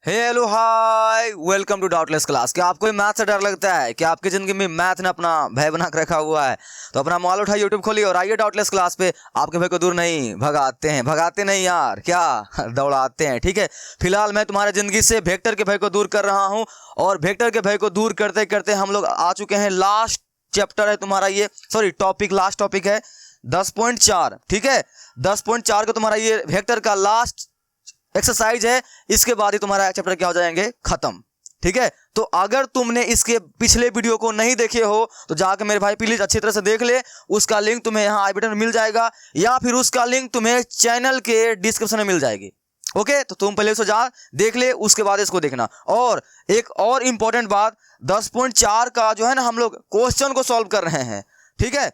Hello hi welcome to doubtless class. क्या आपको math से डर लगता है? क्या आपकी जिंदगी में मैथ ने अपना भय बना के रखा हुआ है? तो अपना मोबाइल उठाइए, यूट्यूब खोलिए और आइए डाउटलेस क्लास पे। आपके भय को दूर नहीं भगाते नहीं यार, क्या दौड़ाते हैं। ठीक है, फिलहाल मैं तुम्हारी जिंदगी से वेक्टर के भय को दूर कर रहा हूँ और वेक्टर के भय को दूर करते करते हम लोग आ चुके हैं लास्ट चैप्टर है तुम्हारा, ये सॉरी टॉपिक, लास्ट टॉपिक है 10.4। ठीक है, 10.4 का तुम्हारा ये वेक्टर का लास्ट एक्सरसाइज है। इसके बाद ही तुम्हारा चैप्टर क्या हो जाएंगे, खत्म। ठीक है, तो अगर तुमने इसके पिछले वीडियो को नहीं देखे हो तो जाकर मेरे भाई प्लीज अच्छी तरह से देख ले। उसका लिंक तुम्हें यहाँ आई बटन में मिल जाएगा या फिर उसका लिंक तुम्हें चैनल के डिस्क्रिप्शन में मिल जाएगी। ओके, तो तुम पहले उसको जा देख ले, उसके बाद इसको देखना। और एक और इंपॉर्टेंट बात, 10.4 का जो है ना, हम लोग क्वेश्चन को सॉल्व कर रहे हैं। ठीक है,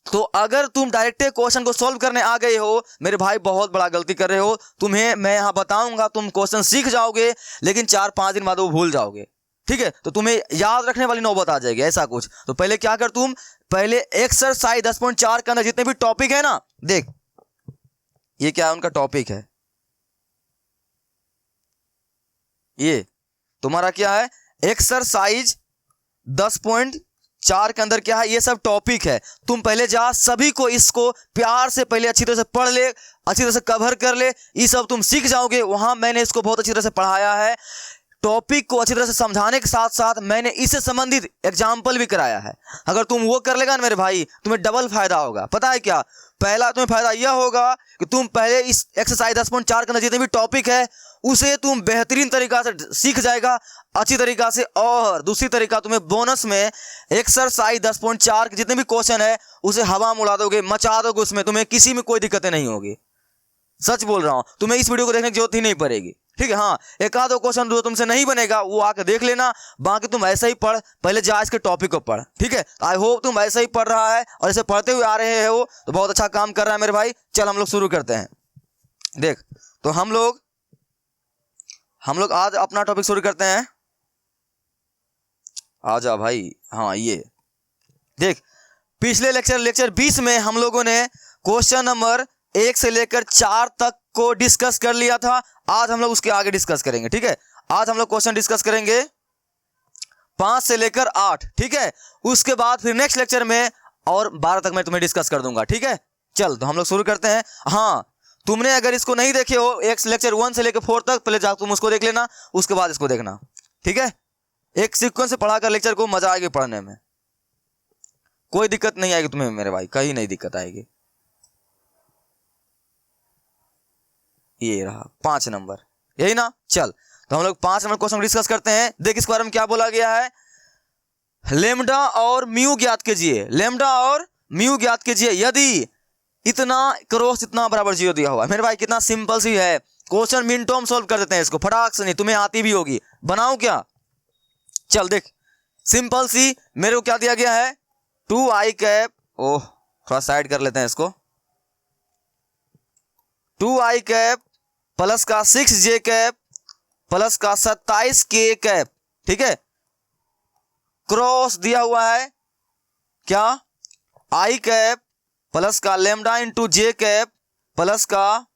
तो अगर तुम डायरेक्ट क्वेश्चन को सॉल्व करने आ गए हो मेरे भाई, बहुत बड़ा गलती कर रहे हो। तुम्हें मैं यहां बताऊंगा, तुम क्वेश्चन सीख जाओगे लेकिन 4-5 दिन बाद वो भूल जाओगे। ठीक है, तो तुम्हें याद रखने वाली नौबत आ जाएगी, ऐसा कुछ। तो पहले क्या कर, तुम पहले एक्सरसाइज 10.4 के अंदर जितने भी टॉपिक है ना, देख ये क्या है, उनका टॉपिक है। ये तुम्हारा क्या है, एक्सरसाइज 10.4 के अंदर क्या है, ये सब टॉपिक है। तुम पहले जा, सभी को इसको प्यार से पहले अच्छी तरह से पढ़ ले, अच्छी तरह से कवर कर ले। ये सब तुम सीख जाओगे। वहां मैंने इसको बहुत अच्छी तरह से पढ़ाया है, टॉपिक को अच्छी तरह से समझाने के साथ साथ मैंने इससे संबंधित एग्जाम्पल भी कराया है। अगर तुम वो कर लेगा ना मेरे भाई, तुम्हें डबल फायदा होगा। पता है क्या? पहला तुम्हें फायदा यह होगा कि तुम पहले इस एक्सरसाइज 10.4 के अंदर जितने भी टॉपिक है उसे तुम बेहतरीन तरीका से सीख जाएगा, अच्छी तरीका से। और दूसरी तरीका, तुम्हें बोनस में एक्सरसाइज 10.4 के जितने भी क्वेश्चन है उसे हवा में उड़ा दोगे, मचा दोगे, उसमें तुम्हें किसी में कोई दिक्कतें नहीं होगी। सच बोल रहा हूं, तुम्हें इस वीडियो को देखने की जरूरत ही नहीं पड़ेगी। ठीक है, हाँ, एक आधो क्वेश्चन जो तुमसे नहीं बनेगा वो आके देख लेना, बाकी तुम ऐसे ही पढ़, पहले जा इसके टॉपिक को पढ़। ठीक है, आई होप तुम ऐसे ही पढ़ रहा है और ऐसे पढ़ते हुए आ रहे हो तो बहुत अच्छा काम कर रहा है मेरे भाई। चल हम लोग शुरू करते हैं। देख, तो हम लोग आज अपना टॉपिक शुरू करते हैं। आजा भाई, हाँ ये देख, पिछले लेक्चर 20 में हम लोगों ने क्वेश्चन नंबर 1 से लेकर 4 तक को डिस्कस कर लिया था। आज हम लोग उसके आगे डिस्कस करेंगे। ठीक है, आज हम लोग क्वेश्चन डिस्कस करेंगे 5 से लेकर 8। ठीक है, उसके बाद फिर नेक्स्ट लेक्चर में और 12 तक मैं तुम्हें डिस्कस कर दूंगा। ठीक है, चल तो हम लोग शुरू करते हैं। हाँ, तुमने अगर इसको नहीं देखे हो, एक लेक्चर 1 से लेकर 4 तक, पहले जा तुम उसको देख लेना, उसके बाद इसको देखना। ठीक है, एक सीक्वेंस से पढ़ाकर लेक्चर को मजा आएगी पढ़ने में, कोई दिक्कत नहीं आएगी तुम्हें मेरे भाई, कहीं नहीं दिक्कत आएगी। ये रहा 5 नंबर, यही ना। चल तो हम लोग 5 नंबर क्वेश्चन डिस्कस करते हैं। देख इसके बारे में क्या बोला गया है, लेमडा और म्यू ज्ञात कीजिए। लेमडा और म्यू ज्ञात कीजिए यदि इतना क्रॉस इतना बराबर 0 दिया हुआ है। मेरे भाई कितना सिंपल सी है क्वेश्चन, मिनटों में सॉल्व कर देते हैं इसको फटाक से। नहीं तुम्हें आती भी होगी, बनाओ क्या। चल देख, सिंपल सी मेरे को क्या दिया गया है, 2i कैप, ओह थोड़ा साइड कर लेते हैं इसको, 2i कैप प्लस का 6j कैप प्लस का 27k कैप। ठीक है, क्रॉस दिया हुआ है क्या, i कैप प्लस का लेमडा इंटू जे कैप प्लस का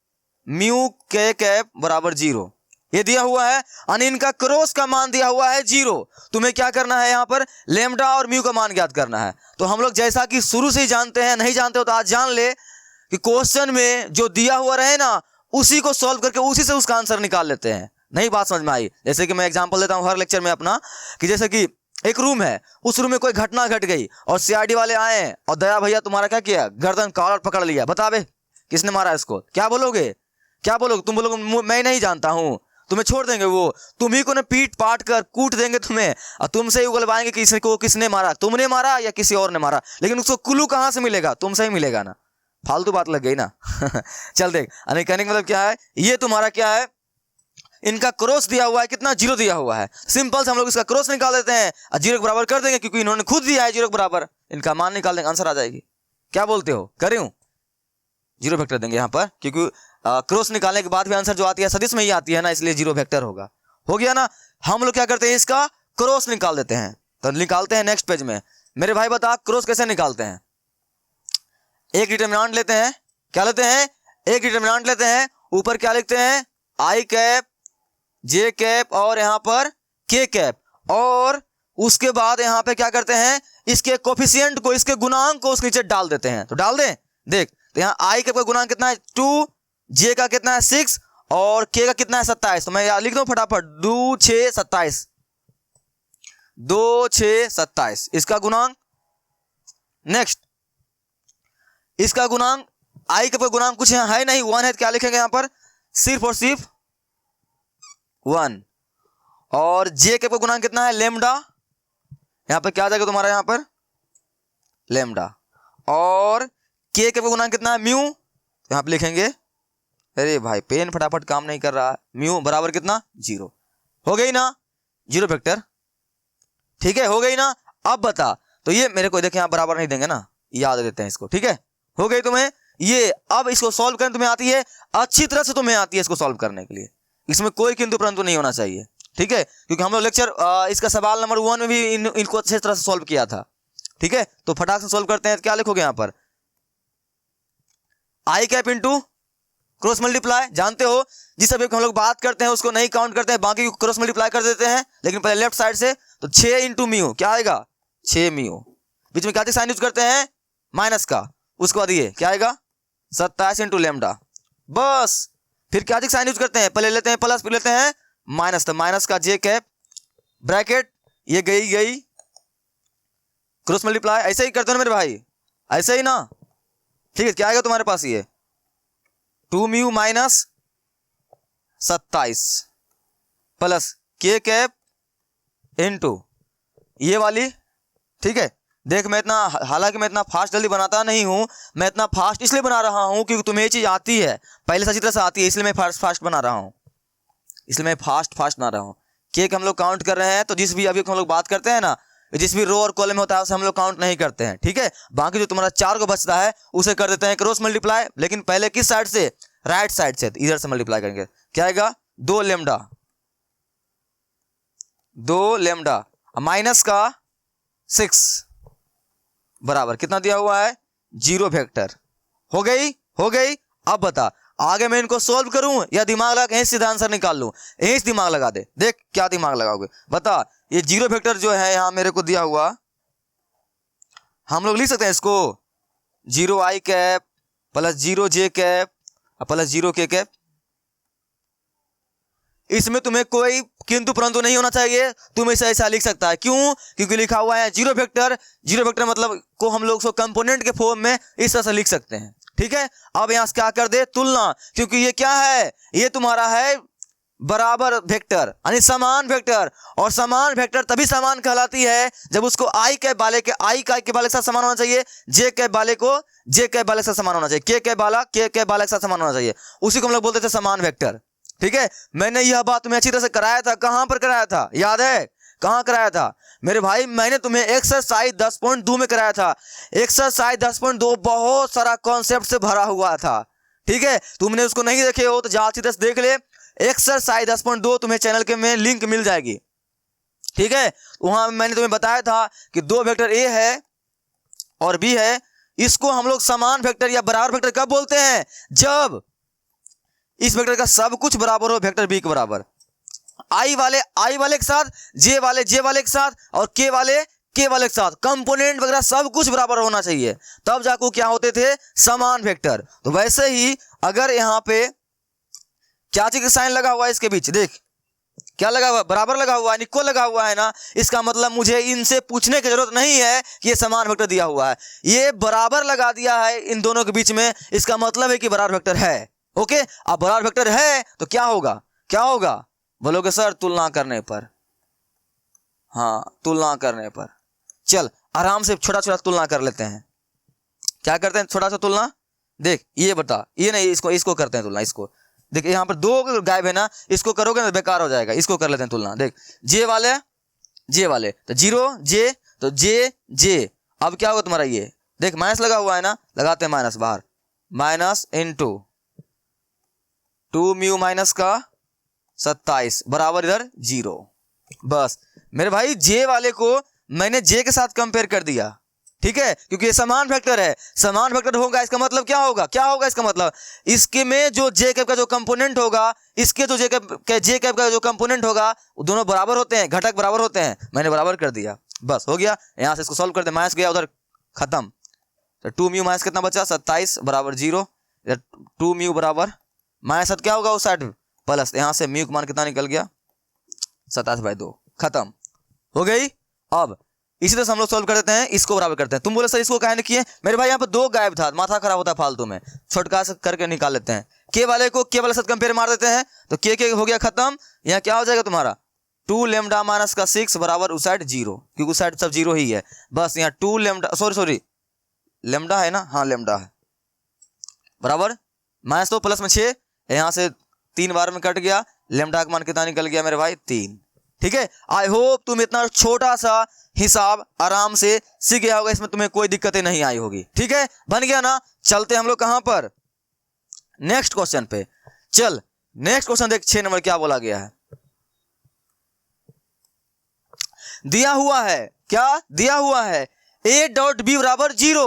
म्यू के कैप बराबर 0, ये दिया हुआ है। और इनका क्रॉस का मान दिया हुआ है 0। तुम्हें क्या करना है, यहाँ पर लेमडा और म्यू का मान ज्ञात करना है। तो हम लोग जैसा कि शुरू से ही जानते हैं, नहीं जानते हो तो आज जान ले कि क्वेश्चन में जो दिया हुआ रहे ना उसी को सॉल्व करके उसी से उसका आंसर निकाल लेते हैं। नहीं बात समझ में आई? जैसे कि मैं एग्जांपल देता हूं हर लेक्चर में अपना, कि जैसे कि एक रूम है, उस रूम में कोई घटना घट गई और सीआईडी वाले आए और दया भैया तुम्हारा क्या किया, गर्दन कॉलर पकड़ लिया। बता बे किसने मारा इसको, क्या बोलोगे? तुम बोलोगे मैं नहीं जानता हूं, तुम्हें छोड़ देंगे। वो तुम्ही को ना पीट पाट कर कूट देंगे तुम्हें और तुमसे ही उगलवाएंगे कि किसी को किसने मारा, तुमने मारा या किसी और ने मारा। लेकिन उसको क्लू कहां से मिलेगा, तुमसे ही मिलेगा ना। फालतू बात लग गई ना। चल देख, कहने का मतलब क्या है, ये तुम्हारा क्या है, इनका क्रॉस दिया हुआ है, कितना 0 दिया हुआ है। सिंपल से हम लोग इसका क्रॉस निकाल देते हैं और 0 के बराबर कर देंगे, क्योंकि इन्होंने खुद दिया है 0 के बराबर। इनका मान निकाल देंगे, आंसर आ जाएगी। क्या बोलते हो, करूं? 0 वेक्टर देंगे यहाँ पर, क्योंकि क्रॉस निकालने के बाद भी आंसर जो आती है सदिश में ही आती है ना, इसलिए 0 वेक्टर होगा। हो गया ना। हम लोग क्या करते हैं, इसका क्रॉस निकाल देते हैं। तो निकालते हैं नेक्स्ट पेज में। मेरे भाई बता क्रॉस कैसे निकालते हैं। एक डिटरमिनेंट लेते हैं, क्या लेते हैं, एक डिटरमिनेंट लेते हैं, ऊपर क्या लिखते हैं, i कैप जे कैप और यहाँ पर के कैप, और उसके बाद यहाँ पे क्या करते हैं, इसके कोफिशिएंट को, इसके गुणांक को उसके नीचे डाल देते हैं। तो डाल दें, देख तो यहाँ आई कैप का गुणांक कितना है 2, जे का कितना है 6 और के का कितना है 27। तो मैं यहाँ लिख दूं फटाफट 2 6 27, 2 6 27 इसका गुणांक। नेक्स्ट इसका गुणांक, आई कैप का गुणांक कुछ यहाँ है नहीं, 1 है, तो क्या लिखेंगे यहाँ पर सिर्फ और सिर्फ 1। और जे कैप का गुणांक कितना है लेमडा, यहाँ पर क्या आ जाएगा तुम्हारा यहाँ पर लेमडा। और के कैप का गुणांक कितना है म्यू, तो यहाँ पे लिखेंगे, अरे भाई पेन फटाफट काम नहीं कर रहा है, म्यू बराबर कितना 0। हो गई ना 0 वेक्टर, ठीक है, हो गई ना। अब बता, तो ये मेरे को देखे यहाँ बराबर नहीं देंगे ना, याद देते हैं इसको, ठीक है, हो गई तुम्हें ये। अब इसको सॉल्व करने तुम्हें आती है, अच्छी तरह से तुम्हें आती है इसको सॉल्व करने के लिए, इसमें कोई किंतु परंतु नहीं होना चाहिए, ठीक है, क्योंकि हम लोग लेक्चर इसका सवाल नंबर 1 में भी इनको अच्छी तरह से सॉल्व किया था, ठीक है। तो फटाक से सॉल्व करते हैं, तो क्या लिखोगे यहाँ पर आई कैप इंटू क्रॉस मल्टीप्लाई, जानते हो जिस अभी हम लोग बात करते हैं उसको नहीं काउंट करते हैं, बाकी क्रॉस मल्टीप्लाई कर देते हैं, लेकिन पहले लेफ्ट साइड से। तो 6 इंटू म्यू क्या आएगा 6 म्यू, बीच में क्या साइन यूज करते हैं माइनस का, उसके बाद ये क्या आएगा 27 इंटू लेमडा, बस। फिर क्या साइन यूज करते हैं, पहले लेते हैं प्लस फिर लेते हैं माइनस, तो माइनस का जे कैप ब्रैकेट, ये गई क्रॉस मल्टीप्लाई, ऐसे ही करते हो ना मेरे भाई, ऐसे ही ना, ठीक है। क्या आएगा तुम्हारे पास ये 2 म्यू माइनस 27 प्लस के कैप इनटू ये वाली, ठीक है। देख मैं इतना, हालांकि मैं इतना फास्ट जल्दी बनाता नहीं हूं, मैं इतना फास्ट इसलिए बना रहा हूं क्योंकि तुम्हें ये चीज आती है, पहले से अच्छी तरह से आती है, इसलिए मैं फास्ट बना रहा हूं, इसलिए मैं फास्ट बना रहा हूं। केक हम लोग काउंट कर रहे हैं, तो जिस भी अभी हम लोग बात करते हैं ना, जिस भी रो और कॉलम में होता है उसे हम लोग काउंट नहीं करते हैं, ठीक है। बाकी जो तुम्हारा 4 को बचता है उसे कर देते हैं क्रॉस मल्टीप्लाई, लेकिन पहले किस साइड से, राइट साइड से, इधर से मल्टीप्लाई करेंगे। क्या आएगा 2 लेमडा माइनस का 6 बराबर कितना दिया हुआ है 0 वेक्टर। हो गई। अब बता आगे मैं इनको सोल्व करूं या दिमाग लगा यहीं सीधा आंसर निकाल लूं, यहीं दिमाग लगा दे, देख क्या दिमाग लगाओगे बता। ये 0 वेक्टर जो है यहां मेरे को दिया हुआ, हम लोग लिख सकते हैं इसको 0 आई कैप प्लस 0 जे कैप प्लस 0 के कैप। इसमें तुम्हें कोई किंतु परंतु नहीं होना चाहिए, तुम इसे ऐसा लिख सकता है। क्यों? क्योंकि लिखा हुआ है 0 वेक्टर। 0 वेक्टर मतलब को हम लोग कंपोनेंट के फॉर्म में इस तरह से लिख सकते हैं, ठीक है। अब यहां से क्या कर दे तुलना, क्योंकि ये क्या है, ये तुम्हारा है बराबर वेक्टर यानी समान वेक्टर, और समान वेक्टर तभी समान कहलाती है जब उसको आई कैप वाले के आई कैप के वाले के साथ समान होना चाहिए, जे कैप वाले को जे कैप वाले के साथ समान होना चाहिए, के कैप वाला के कैप वाले के साथ समान होना चाहिए, उसी को हम लोग बोलते थे समान वेक्टर, ठीक है। मैंने यह बात तुम्हें अच्छी तरह से कराया था, कहां पर कराया था याद है, कहां कराया था मेरे भाई, मैंने तुम्हें एक्सरसाइज 10.2 में कराया था। एक्सरसाइज 10.2 बहुत सारा कॉन्सेप्ट से भरा हुआ था, ठीक है। तुमने उसको नहीं देखे हो तो जा अच्छी तरह से देख ले, एक्सरसाइज 10.2 तुम्हें चैनल के में लिंक मिल जाएगी, ठीक है। वहां मैंने तुम्हें बताया था कि 2 वेक्टर ए है और बी है, इसको हम लोग समान वेक्टर या बराबर वेक्टर कब बोलते हैं, जब इस वेक्टर का सब कुछ बराबर हो वेक्टर बी के बराबर, आई वाले के साथ, जे वाले के साथ, और के वाले के साथ, कंपोनेंट वगैरह सब कुछ बराबर होना चाहिए, तब जाकर क्या होते थे समान वेक्टर। तो वैसे ही अगर यहां पे क्या चीज का साइन लगा हुआ है इसके बीच, देख क्या लगा हुआ, बराबर लगा हुआ है, इक्वल लगा हुआ है ना, इसका मतलब मुझे इनसे पूछने की जरूरत नहीं है कि ये समान वेक्टर दिया हुआ है, ये बराबर लगा दिया है इन दोनों के बीच में, इसका मतलब है कि बराबर वेक्टर है। ओके, अब बराबर वेक्टर है तो क्या होगा बोलोगे सर तुलना करने पर, हाँ तुलना करने पर। चल आराम से छोटा छोटा तुलना कर लेते हैं, क्या करते हैं छोटा सा तुलना, देख ये बता, ये नहीं इसको करते हैं तुलना, इसको देख यहाँ पर 2 गायब है ना, इसको करोगे ना बेकार हो जाएगा, इसको कर लेते हैं तुलना। देख जे वाले तो 0 जे, तो जे अब क्या होगा तुम्हारा, ये देख माइनस लगा हुआ है ना, लगाते हैं माइनस बाहर, माइनस इंटू 2 म्यू माइनस का 27 बराबर इधर 0। बस मेरे भाई जे वाले को मैंने जे के साथ कंपेयर कर दिया, ठीक है, क्योंकि ये समान वेक्टर है, समान वेक्टर होगा इसका मतलब क्या होगा, क्या होगा इसका मतलब, इसके में जो जे कैप का जो कंपोनेंट होगा, इसके जो जे कैप का जो कंपोनेंट होगा वो दोनों बराबर होते हैं, घटक बराबर होते हैं। मैंने बराबर कर दिया, बस हो गया। यहाँ से इसको सॉल्व कर दे, माइनस गया उधर, खत्म। तो 2 म्यू माइनस कितना बचा, 27 बराबर 0, 2 म्यू बराबर माइनस क्या होगा उस साइड प्लस, यहाँ से म्यू का मान कितना निकल गया 27/2, खत्म हो गई। अब इसी तरह से हम लोग सॉल्व कर देते हैं, इसको बराबर करते हैं। तुम बोले सर इसको काहे नहीं किए, मेरे भाई यहाँ पर 2 गायब था, माथा खराब होता है फालतू में, छोटका से करके निकाल लेते हैं। के वाले को के वाले साथ कंपेयर मार देते हैं, तो के हो गया खत्म। यहाँ क्या हो जाएगा तुम्हारा 2 लेमडा माइनस का 6 बराबर उस साइड 0, क्योंकि उस साइड सब 0 ही है। बस यहाँ 2 लेमडा सॉरी लेमडा है ना, हाँ लेमडा है, बराबर माइनस तो प्लस में 6, यहाँ से 3 बार में कट गया, लेमडा का मान कितना निकल गया मेरे भाई 3। ठीक है, आई होप तुम इतना छोटा सा हिसाब आराम से सीख गया होगा, इसमें तुम्हें कोई दिक्कतें नहीं आई होगी। ठीक है, बन गया ना। चलते हम लोग कहां पर, नेक्स्ट क्वेश्चन पे। चल नेक्स्ट क्वेश्चन देख, 6 नंबर क्या बोला गया है। दिया हुआ है, क्या दिया हुआ है, a डॉट बी बराबर 0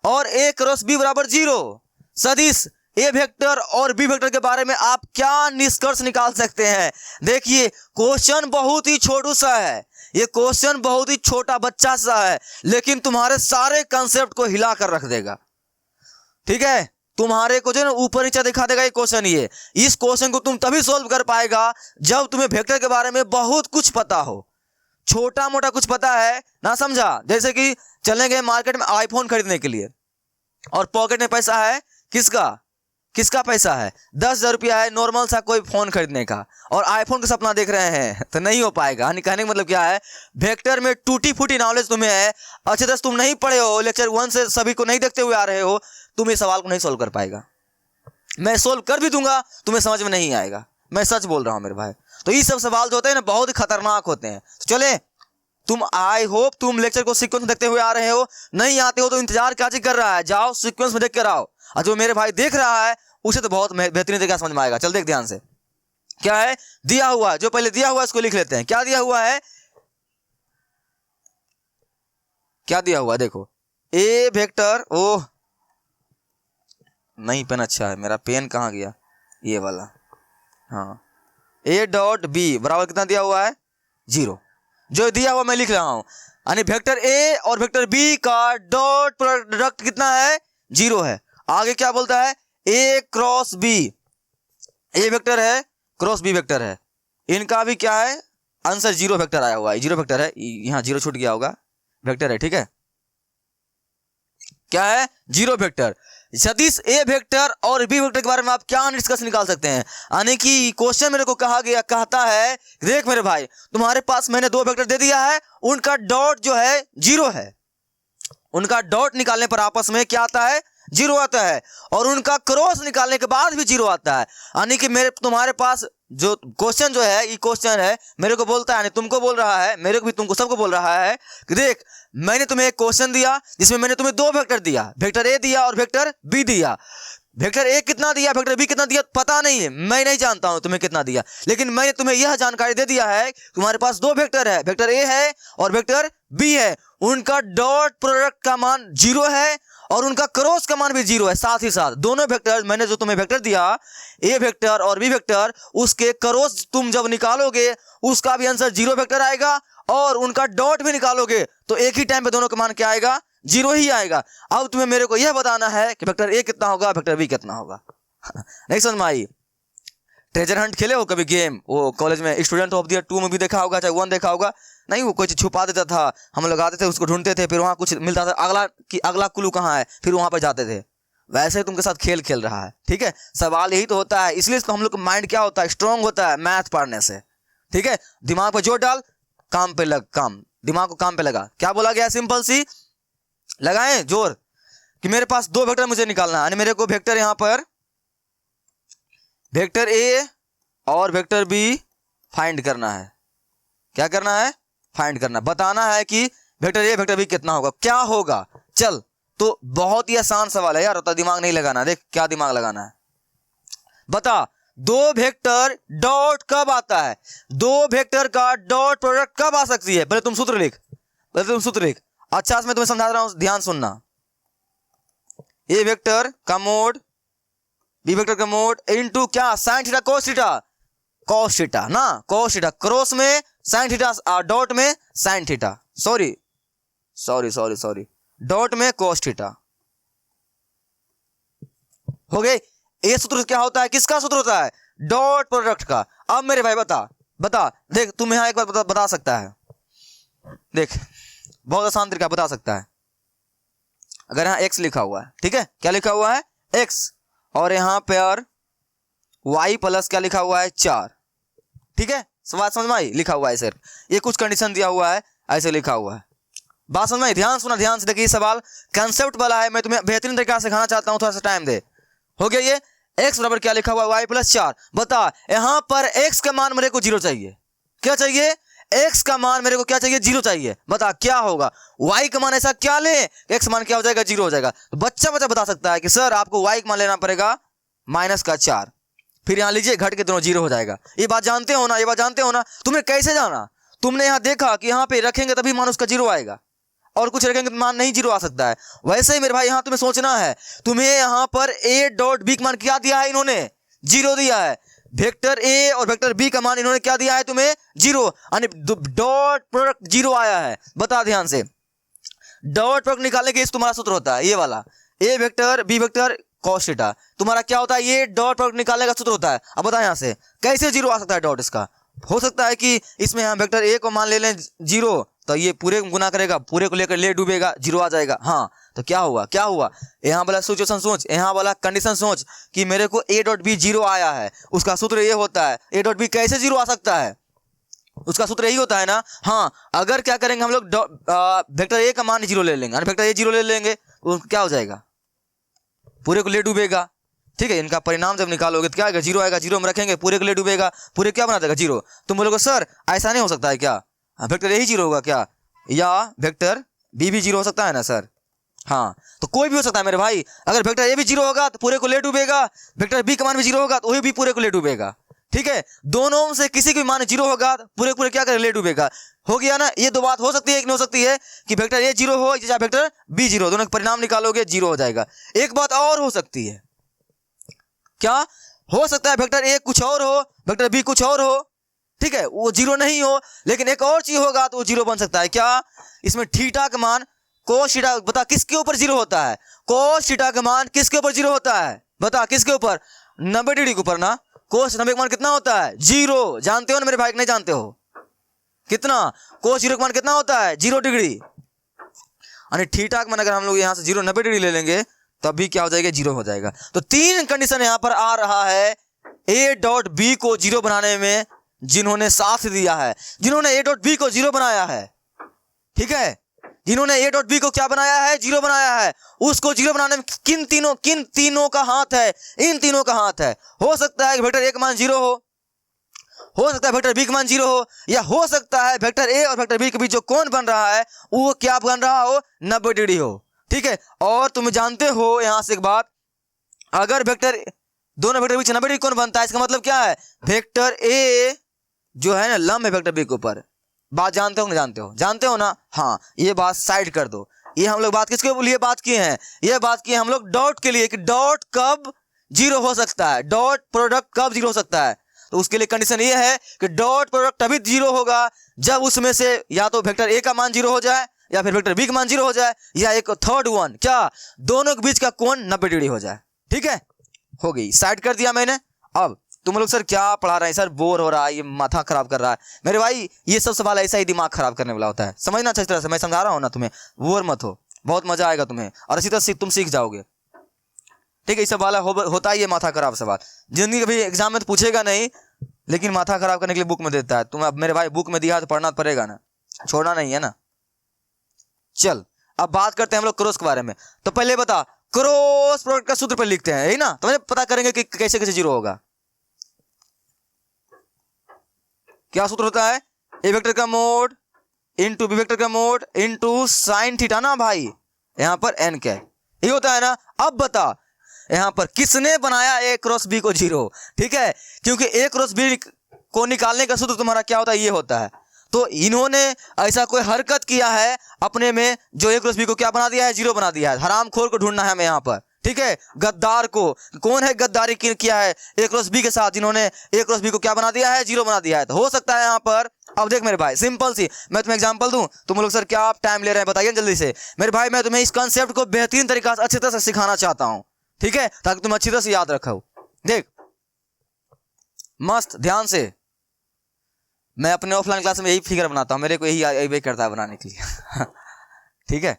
और a क्रॉस b बराबर 0 सदिश ए वेक्टर और बी वेक्टर के बारे में आप क्या निष्कर्ष निकाल सकते हैं। देखिए क्वेश्चन बहुत ही छोटू सा है, ये क्वेश्चन बहुत ही छोटा बच्चा सा है, लेकिन तुम्हारे सारे कंसेप्ट को हिला कर रख देगा। ठीक है, तुम्हारे को जो ना ऊपर नीचे दिखा देगा ये क्वेश्चन। ये इस क्वेश्चन को तुम तभी सोल्व कर पाएगा जब तुम्हें वेक्टर के बारे में बहुत कुछ पता हो। छोटा मोटा कुछ पता है ना, समझा। जैसे कि चले गए मार्केट में आईफोन खरीदने के लिए और पॉकेट में पैसा है, किसका पैसा है, 10,000 रुपया है नॉर्मल सा कोई फोन खरीदने का, और आईफोन का सपना देख रहे हैं, तो नहीं हो पाएगा। कहने का मतलब क्या है, वेक्टर में टूटी फूटी नॉलेज तुम्हें है, अच्छे तरह तुम नहीं पढ़े हो, लेक्चर 1 से सभी को नहीं देखते हुए आ रहे हो, तुम इस सवाल को नहीं सोल्व कर पाएगा। मैं सोल्व कर भी दूंगा, तुम्हें समझ में नहीं आएगा, मैं सच बोल रहा हूं मेरे भाई। तो ये सब सवाल जो होते हैं ना बहुत ही खतरनाक होते हैं। तो चले, तुम आई होप तुम लेक्चर को सीक्वेंस में देखते हुए आ रहे हो, नहीं आते हो तो इंतजार क्या कर रहा है, जाओ सीक्वेंस में देख कर आओ। और जो मेरे भाई देख रहा है उसे तो बहुत बेहतरीन तरीके समझ में आएगा। चल देख ध्यान से, क्या है दिया हुआ, जो पहले दिया हुआ इसको लिख लेते हैं। क्या दिया हुआ है, क्या दिया हुआ, देखो ए वेक्टर, ओह नहीं पेन अच्छा है, मेरा पेन कहाँ गया, ये वाला, हाँ, ए डॉट बी बराबर कितना दिया हुआ है 0। जो दिया हुआ मैं लिख रहा हूं, यानी वेक्टर ए और वेक्टर बी का डॉट प्रोडक्ट कितना है 0 है। आगे क्या बोलता है, A cross B, A vector है क्रॉस बी वेक्टर है, इनका भी क्या है आंसर 0 वेक्टर आया हुआ है, 0 वेक्टर है, यहां 0 छूट गया होगा, वेक्टर है। ठीक है, क्या है 0 वेक्टर। सदिश ए वेक्टर और बी वेक्टर के बारे में आप क्या निष्कर्ष निकाल सकते हैं, यानी कि क्वेश्चन मेरे को कहता है, देख मेरे भाई तुम्हारे पास मैंने 2 वेक्टर दे दिया है, उनका डॉट जो है 0 है, उनका डॉट निकालने पर आपस में क्या आता है 0 आता है, और उनका क्रॉस निकालने के बाद भी 0 आता है। यानी कि तुम्हारे पास जो क्वेश्चन जो है, ये क्वेश्चन है मेरे को बोलता है, तुमको बोल रहा है, मेरे को भी तुमको सबको बोल रहा है कि देख मैंने तुम्हें एक क्वेश्चन दिया जिसमें मैंने तुम्हें 2 वेक्टर दिया, वेक्टर ए दिया और वेक्टर बी दिया। वेक्टर ए कितना दिया, वेक्टर बी कितना दिया पता नहीं है, मैं नहीं जानता हूं तुम्हें कितना दिया, लेकिन मैंने तुम्हें यह जानकारी दे दिया है तुम्हारे पास 2 वेक्टर है, वेक्टर ए है और वेक्टर बी है, उनका डॉट प्रोडक्ट का मान 0 है और उनका क्रॉस का मान भी 0 है। साथ ही साथ दोनों वेक्टर, मैंने जो तुम्हें वेक्टर दिया ए वेक्टर और बी वेक्टर, उसके क्रॉस तुम जब निकालोगे उसका भी आंसर 0 वेक्टर आएगा, और उनका डॉट भी निकालोगे तो एक ही टाइम पे दोनों का मान क्या आएगा 0 ही आएगा। अब तुम्हें मेरे को यह बताना है कि वेक्टर ए कितना होगा, वेक्टर बी कितना होगा। नहीं समझ में आई। ट्रेजर हंट खेले हो कभी गेम, वो कॉलेज में स्टूडेंट ऑफ द ईयर 2 में भी देखा होगा, चाहे 1 देखा होगा, नहीं वो कोई चीज छुपा देता था, हम लोग आते थे उसको ढूंढते थे, फिर वहां कुछ मिलता था, अगला क्लू कहाँ है, फिर वहां पर जाते थे। वैसे ही तुमके साथ खेल रहा है। ठीक है, सवाल यही तो होता है, इसलिए हम लोग का माइंड क्या होता है स्ट्रांग होता है मैथ पढ़ने से। ठीक है, दिमाग पर जोर डाल, काम पे लग, काम दिमाग को काम पे लगा। क्या बोला गया, सिंपल सी लगाएं जोर कि मेरे पास 2 वेक्टर मुझे निकालना है, मेरे को वेक्टर यहां पर वेक्टर ए और वेक्टर बी फाइंड करना है। क्या करना है, फाइंड करना, बताना है कि वेक्टर ए वेक्टर बी कितना होगा, क्या होगा। चल तो बहुत ही आसान सवाल है यार, होता दिमाग नहीं लगाना। देख क्या दिमाग लगाना है, बता 2 वेक्टर डॉट कब आता है, 2 वेक्टर का डॉट प्रोडक्ट कब आ सकती है। पहले तुम सूत्र लिख, अच्छा मैं तुम्हें समझा रहा हूं, ध्यान सुनना। ए वेक्टर का मोड बी वेक्टर का मोड इनटू क्या, sine theta cos theta, cos theta ना, कॉस थीटा, क्रॉस में साइन थीटा, डॉट में साइन थीटा, सॉरी डॉट में कॉस थीटा। हो गए। ये सूत्र क्या होता है, किसका सूत्र होता है, डॉट प्रोडक्ट का। अब मेरे भाई बता देख, तुम यहां एक बार बता सकता है, देख बहुत आसान तरीका बता सकता है। अगर यहां x लिखा हुआ है, ठीक है, क्या लिखा हुआ है x, और यहां पर y प्लस क्या लिखा हुआ है 4, ठीक है, बात समझ में आई, लिखा हुआ है सर, ये कुछ कंडीशन दिया हुआ है, ऐसे लिखा हुआ है, बात समझ में आई। ध्यान सुना, ध्यान से देखिए, सवाल कंसेप्ट वाला है, मैं तुम्हें बेहतरीन तरीका से सिखाना चाहता हूं, थोड़ा सा टाइम दे। हो गया ये, x बराबर क्या लिखा हुआ है y प्लस 4। बता यहां पर x का मान मेरे को 0 चाहिए, क्या चाहिए, x का मान मेरे को क्या चाहिए, 0 चाहिए। बता क्या होगा, y का मान ऐसा क्या ले, x मान क्या हो जाएगा, 0 हो जाएगा। तो बच्चा बता सकता है कि सर आपको y का मान लेना पड़ेगा -4, फिर यहां लीजिए घट के दोनों 0 हो जाएगा। ये बात जानते हो ना, ये बात जानते हो ना। तुमने कैसे जाना, तुमने यहां देखा कि यहां पे रखेंगे तभी मान उसका 0 आएगा, और कुछ रखेंगे तो मान नहीं 0 आ सकता है। वैसे ही मेरे भाई यहां तुम्हें सोचना है, तुम्हें यहां पर a डॉट बी का मान क्या दिया है, इन्होंने 0 दिया है। वेक्टर a और वेक्टर b का मान इन्होंने क्या दिया है तुम्हें, 0, यानी डॉट प्रोडक्ट 0 आया है। बता ध्यान से, डॉट प्रोडक्ट निकालने के इस तुम्हारा सूत्र होता है ये वाला, a vector b vector cos theta, तुम्हारा क्या होता है, ये डॉट प्रोडक्ट निकालने का सूत्र होता है। अब बता यहां से कैसे 0 आ सकता है डॉट इसका। हो सकता है कि इसमें हम वेक्टर a को मान ले लें 0, तो ये पूरे को गुना करेगा, पूरे को लेकर ले डूबेगा, 0 आ जाएगा। हाँ तो क्या हुआ, क्या हुआ, यहाँ वाला सिचुएशन सोच, यहाँ वाला कंडीशन सोच कि मेरे को a डॉट बी 0 आया है, उसका सूत्र ये होता है, a डॉट बी कैसे 0 आ सकता है, उसका सूत्र यही होता है ना। हाँ अगर क्या करेंगे हम लोग, वेक्टर a का मान 0 ले लेंगे, वेक्टर a 0 ले लेंगे, तो क्या हो जाएगा, पूरे को ले डूबेगा, ठीक है। इनका परिणाम जब निकालोगे तो क्या आएगा, 0 आएगा, 0 में रखेंगे, पूरे को ले डूबेगा, पूरे क्या बना देगा 0। तुम बोलोगे सर ऐसा नहीं हो सकता है क्या, वेक्टर यही 0 होगा क्या, या वेक्टर बी भी 0 हो सकता है ना सर। हाँ तो कोई भी हो सकता है मेरे भाई, अगर वेक्टर ए भी 0 होगा तो पूरे को ले डूबेगा, वेक्टर बी का मान भी 0 होगा तो वही भी पूरे को ले डूबेगा, ठीक है। दोनों से किसी का मान 0 होगा तो पूरे पूरे क्या करे, ले डूबेगा। हो गया ना, ये दो बात हो सकती है कि नहीं हो सकती है, कि वेक्टर ए 0 हो या वेक्टर बी 0, दोनों का परिणाम निकालोगे 0 हो जाएगा। एक बात और हो सकती है, क्या हो सकता है, वेक्टर ए कुछ और हो, वेक्टर बी कुछ और हो, ठीक है, वो 0 नहीं हो, लेकिन एक और चीज होगा तो वो 0 बन सकता है। क्या, इसमें थीटा का मान कोस थीटा, बता किसके ऊपर 0 होता है, कोस थीटा का मान किसके ऊपर 0 होता है, बता किसके ऊपर, 90 डिग्री के ऊपर ना। कोस 90 का मान कितना होता है, 0, जानते हो ना मेरे भाई, नहीं जानते हो, कितना, कोस 0 का मान कितना होता है, 0 डिग्री, यानी थीटा का मान अगर हम लोग यहाँ से 0 90 डिग्री ले लेंगे तब भी क्या हो जाएगा, 0 हो जाएगा। तो 3 कंडीशन यहाँ पर आ रहा है a डॉट बी को 0 बनाने में, जिन्होंने साथ दिया है, जिन्होंने a डॉट बी को 0 बनाया है, ठीक है, जिन्होंने a डॉट बी को क्या बनाया है, 0 बनाया है, उसको 0 बनाने में किन तीनों का हाथ है, इन तीनों का हाथ है। हो सकता है वेक्टर a का मान 0 हो सकता है वेक्टर बी का मान 0 हो, या हो सकता है वेक्टर a और वेक्टर बी के बीच जो कोण बन रहा है वो क्या बन रहा हो, 90 डिग्री हो, ठीक है। और तुम जानते हो यहां से एक बात, अगर वेक्टर दोनों वेक्टर के बीच 90 डिग्री कोण बनता है, इसका मतलब क्या है, वेक्टर a जो है ना लंब है वेक्टर बी के ऊपर। बात जानते हो नहीं जानते हो, जानते हो ना। हाँ ये बात साइड कर दो, ये हम लोग बात किसके लिए बात किए हैं, ये बात किए हम लोग डॉट के लिए, कि डॉट कब 0 हो सकता है, डॉट प्रोडक्ट कब 0 हो सकता है। तो उसके लिए कंडीशन ये है कि डॉट प्रोडक्ट तभी 0 होगा जब उसमें से या तो वेक्टर a का मान 0 हो जाए, या फिर वेक्टर बी का मान 0 हो जाए, या एक थर्ड वन, क्या, दोनों के बीच का कोण 90 डिग्री हो जाए, ठीक है। हो गई, साइड कर दिया मैंने। अब तुम लोग सर क्या पढ़ा रहे हैं सर, बोर हो रहा है, ये माथा खराब कर रहा है मेरे भाई, ये सब सवाल ऐसा ही दिमाग खराब करने वाला होता है, समझना अच्छी तरह से, मैं समझा रहा हूँ ना तुम्हें, बोर मत हो, बहुत मजा आएगा तुम्हें, और इसी तरह तुम सीख जाओगे, ठीक है। ये सब वाला होता ही है माथा खराब सवाल, जिंदगी कभी एग्जाम में तो पूछेगा नहीं, लेकिन माथा खराब करने के लिए बुक में देता है। तुम अब मेरे भाई बुक में दिया तो पढ़ना पड़ेगा ना, छोड़ना नहीं है ना। चल अब बात करते हैं हम लोग क्रॉस के बारे में। तो पहले बता, क्रॉस प्रोडक्ट का सूत्र पर लिखते हैं, यही ना, तो पता करेंगे कि कैसे कैसे 0 होगा। क्या सूत्र होता है, ए वेक्टर का मोड इनटू बी वेक्टर का मोड इनटू साइन थीटा ना भाई, यहां पर n क्या है, ये होता है ना। अब बता यहां पर किसने बनाया a क्रॉस b को 0, ठीक है, क्योंकि a क्रॉस b को निकालने का सूत्र तुम्हारा क्या होता है, ये होता है। तो इन्होंने ऐसा कोई हरकत किया है अपने में जो ए क्रॉस बी को क्या बना दिया है, जीरो बना दिया है। हरामखोर को ढूंढना है हमें यहाँ पर, ठीक है। गद्दार को, कौन है गद्दारी किया है ए क्रॉस बी के साथ, जिन्होंने ए क्रॉस बी को क्या बना दिया है, जीरो बना दिया है। तो हो सकता है यहाँ पर, अब देख मेरे भाई सिंपल सी, मैं तुम्हें एग्जांपल दूं, तुम लोग सर क्या आप टाइम ले रहे हैं बताइए जल्दी से। मेरे भाई मैं तुम्हें इस कॉन्सेप्ट को बेहतरीन तरीका से अच्छी तरह से सिखाना चाहता हूं, ठीक है, ताकि तुम अच्छी तरह से याद रखो। देख मस्त ध्यान से, मैं अपने ऑफलाइन क्लास में यही फिगर बनाता हूं, मेरे को यही करता है बनाने के लिए ठीक है।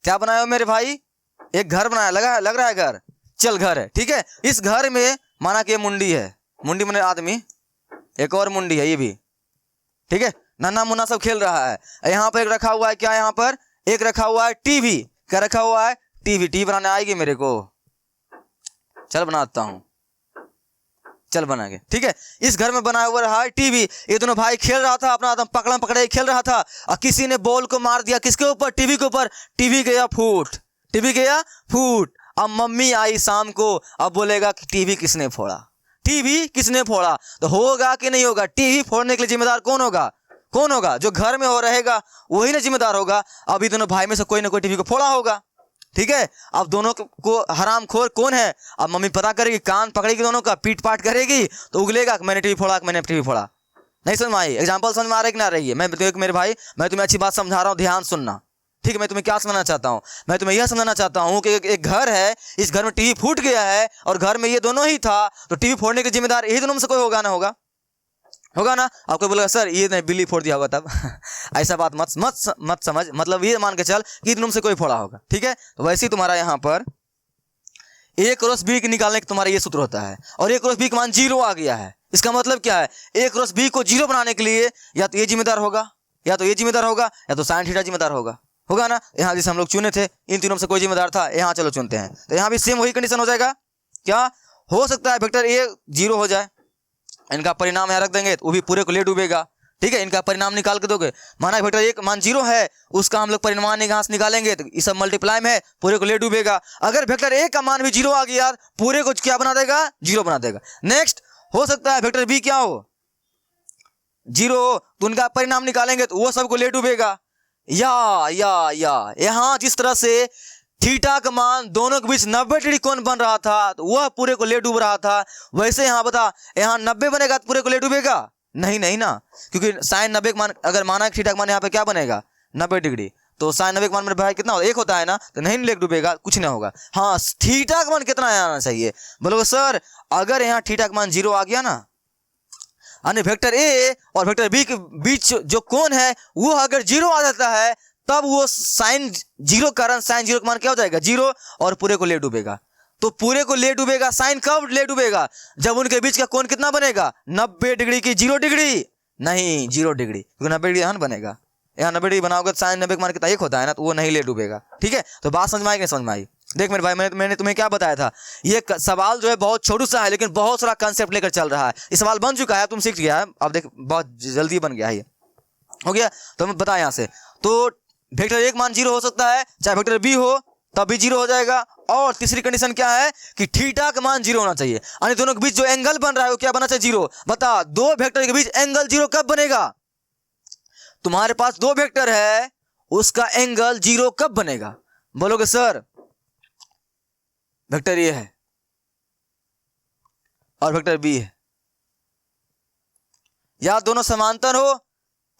क्या बनाया हो मेरे भाई, एक घर बनाया, लग रहा है घर, चल घर है, ठीक है। इस घर में माना कि मुंडी है, मुंडी माने आदमी, एक और मुंडी है ये भी, ठीक है। नन्ना मुन्ना सब खेल रहा है। यहाँ पर एक रखा हुआ है, क्या यहाँ पर एक रखा हुआ है टीवी, क्या रखा हुआ है, टीवी बनाने आएगी मेरे को, चल बनाता हूं, चल बना के, ठीक है। इस घर में बनाया हुआ रहा टीवी, ये दोनों भाई खेल रहा था अपना, एकदम पकड़म पकड़े खेल रहा था, और किसी ने बॉल को मार दिया किसके ऊपर, टीवी के ऊपर, टीवी गया फूट, टीवी गया फूट। अब मम्मी आई शाम को, अब बोलेगा कि टीवी किसने फोड़ा, टीवी किसने फोड़ा, तो होगा कि नहीं होगा, टीवी फोड़ने के लिए जिम्मेदार कौन होगा, कौन होगा, जो घर में हो रहेगा वही ना जिम्मेदार होगा। अभी दोनों भाई में से कोई ना कोई टीवी को फोड़ा होगा, ठीक है। अब दोनों को हरामखोर कौन है, अब मम्मी पता करेगी, कान पकड़ेगी दोनों का, पीट पाट करेगी, तो उगलेगा मैंने टीवी फोड़ा, मैंने टीवी फोड़ा। नहीं समझ में आई, एग्जांपल समझ में आ रहा है कि ना रही है। मैं मेरे भाई मैं तुम्हें अच्छी बात समझा रहा हूँ, ध्यान सुनना, ठीक है। मैं तुम्हें क्या समझाना चाहता हूँ, मैं तुम्हें यह समझाना चाहता हूँ कि एक घर है, इस घर में टीवी फूट गया है, और घर में ये दोनों ही था, तो टीवी फोड़ने के जिम्मेदार यही दोनों में से कोई होगा ना, होगा ना। आपको बोलेगा सर ये नहीं बिल्ली फोड़ दिया होगा तब ऐसा बात मत समझ, मतलब ये मान के चल कि तुम से कोई फोड़ा होगा, ठीक है। तो वैसे ही तुम्हारा यहाँ पर ए क्रॉस बी निकालने का तुम्हारा ये सूत्र होता है, और ए क्रॉस बी का मान जीरो आ गया है, इसका मतलब क्या है, ए क्रॉस बी को जीरो बनाने के लिए या तो ये जिम्मेदार होगा, या तो ये जिम्मेदार होगा, या तो साइन थीटा जिम्मेदार होगा ना। यहाँ जैसे हम लोग चुने थे, इन तीनों में से कोई जिम्मेदार था, यहाँ चलो चुनते हैं, तो यहाँ भी सेम वही कंडीशन हो जाएगा। क्या हो सकता है, वेक्टर ए जीरो हो जाए, इनका परिणाम यहाँ रख देंगे तो वो भी पूरे को ले डूबेगा, ठीक है। इनका परिणाम निकाल के दोगे, माना वेक्टर एक मान जीरो है, उसका हम लोग परिणाम यहाँ से निकालेंगे तो ये सब मल्टीप्लाई में है, पूरे को ले डूबेगा। अगर वेक्टर ए का मान भी जीरो आ गया, पूरे को क्या बना देगा, जीरो बना देगा। नेक्स्ट हो सकता है वेक्टर बी क्या हो, जीरो हो, तो उनका परिणाम निकालेंगे तो वो सबको ले डूबेगा। या यहाँ जिस तरह से थीटा का मान दोनों के बीच 90 डिग्री कोण बन रहा था, तो वह पूरे को ले डूब रहा था, वैसे यहाँ बता, यहाँ 90 बनेगा तो पूरे को ले डूबेगा, नहीं ना, क्योंकि साइन 90 का मान अगर माना थीटा का मान यहाँ पे क्या बनेगा 90 डिग्री, तो साइन 90 का मान मेरे भाई कितना होता है, एक होता है ना, तो नहीं ले डूबेगा, कुछ नहीं होगा। हाँ थीटा का मान कितना आना चाहिए, बोलोगे सर अगर यहाँ थीटा का मान जीरो आ गया ना, यानी वेक्टर ए और वेक्टर बी के बीच जो कोण है वो अगर जीरो आ जाता है, तब वो साइन जीरो कारण साइन जीरो का मान क्या हो जाएगा, जीरो, और पूरे को ले डूबेगा। तो पूरे को ले डूबेगा, साइन कब ले डूबेगा, जब उनके बीच का कोण कितना बनेगा, 90 डिग्री की 0 डिग्री, नहीं 0 डिग्री, क्योंकि 90 डिग्री यहाँ बनेगा, यहाँ 90 डिग्री बनाओगे तो साइन 90 का मान कितना एक होता है ना, तो वो नहीं ले डूबेगा, ठीक है। तो बात समझ में आई कि नहीं समझ में आई। देख मेरे भाई मैंने तुम्हें क्या बताया था, ये सवाल जो है बहुत छोटू सा है, लेकिन बहुत सारा कंसेप्ट लेकर चल रहा है। ये सवाल बन चुका है, तुम सीख गया है, अब देख बहुत जल्दी बन गया है, ये हो गया। तो मैं बताया यहाँ से, तो वेक्टर एक मान जीरो हो सकता है, चाहे वेक्टर बी हो तब भी जीरो हो जाएगा। और तीसरी कंडीशन क्या है कि थीटा का मान जीरो होना चाहिए, यानी दोनों के बीच जो एंगल बन रहा है वो क्या बना चाहिए, जीरो। बता दो वेक्टर के बीच एंगल जीरो कब बनेगा, तुम्हारे पास दो वेक्टर है उसका एंगल जीरो कब बनेगा, बोलोगे सर वेक्टर ए है और वेक्टर बी है, या दोनों समांतर हो,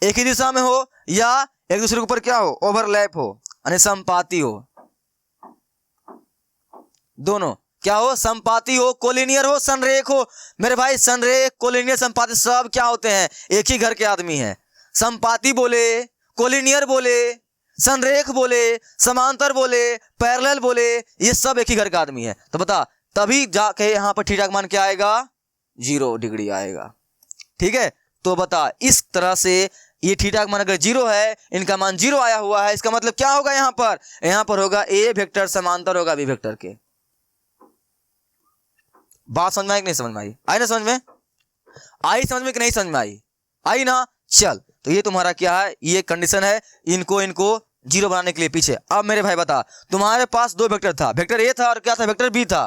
एक ही दिशा में हो, या एक दूसरे के ऊपर क्या हो, ओवरलैप हो, यानी संपाती हो, दोनों क्या हो, संपाती हो, कोलिनियर हो, संरेख हो। मेरे भाई संरेख कोलिनियर संपाती सब क्या होते हैं, एक ही घर के आदमी हैं। संपाती बोले, कोलिनियर बोले, संरेख बोले, समांतर बोले, पैरेलल बोले, ये सब एक ही घर का आदमी है। तो बता तभी जाके यहां पर थीटा का मान क्या आएगा, 0 डिग्री आएगा, ठीक है। तो बता इस तरह से ये थीटा का मान अगर 0 है, इनका मान 0 आया हुआ है, इसका मतलब क्या होगा, यहां पर होगा ए वेक्टर समांतर होगा बी वेक्टर के। बात समझ में आई कि नहीं समझ में आई, ना समझ में आई, समझ में कि नहीं समझ में आई ना। चल तो ये तुम्हारा क्या है, ये कंडीशन है इनको 0 बनाने के लिए पीछे। अब मेरे भाई बता, तुम्हारे पास दो वेक्टर था, वेक्टर ए था और क्या था, वेक्टर बी था,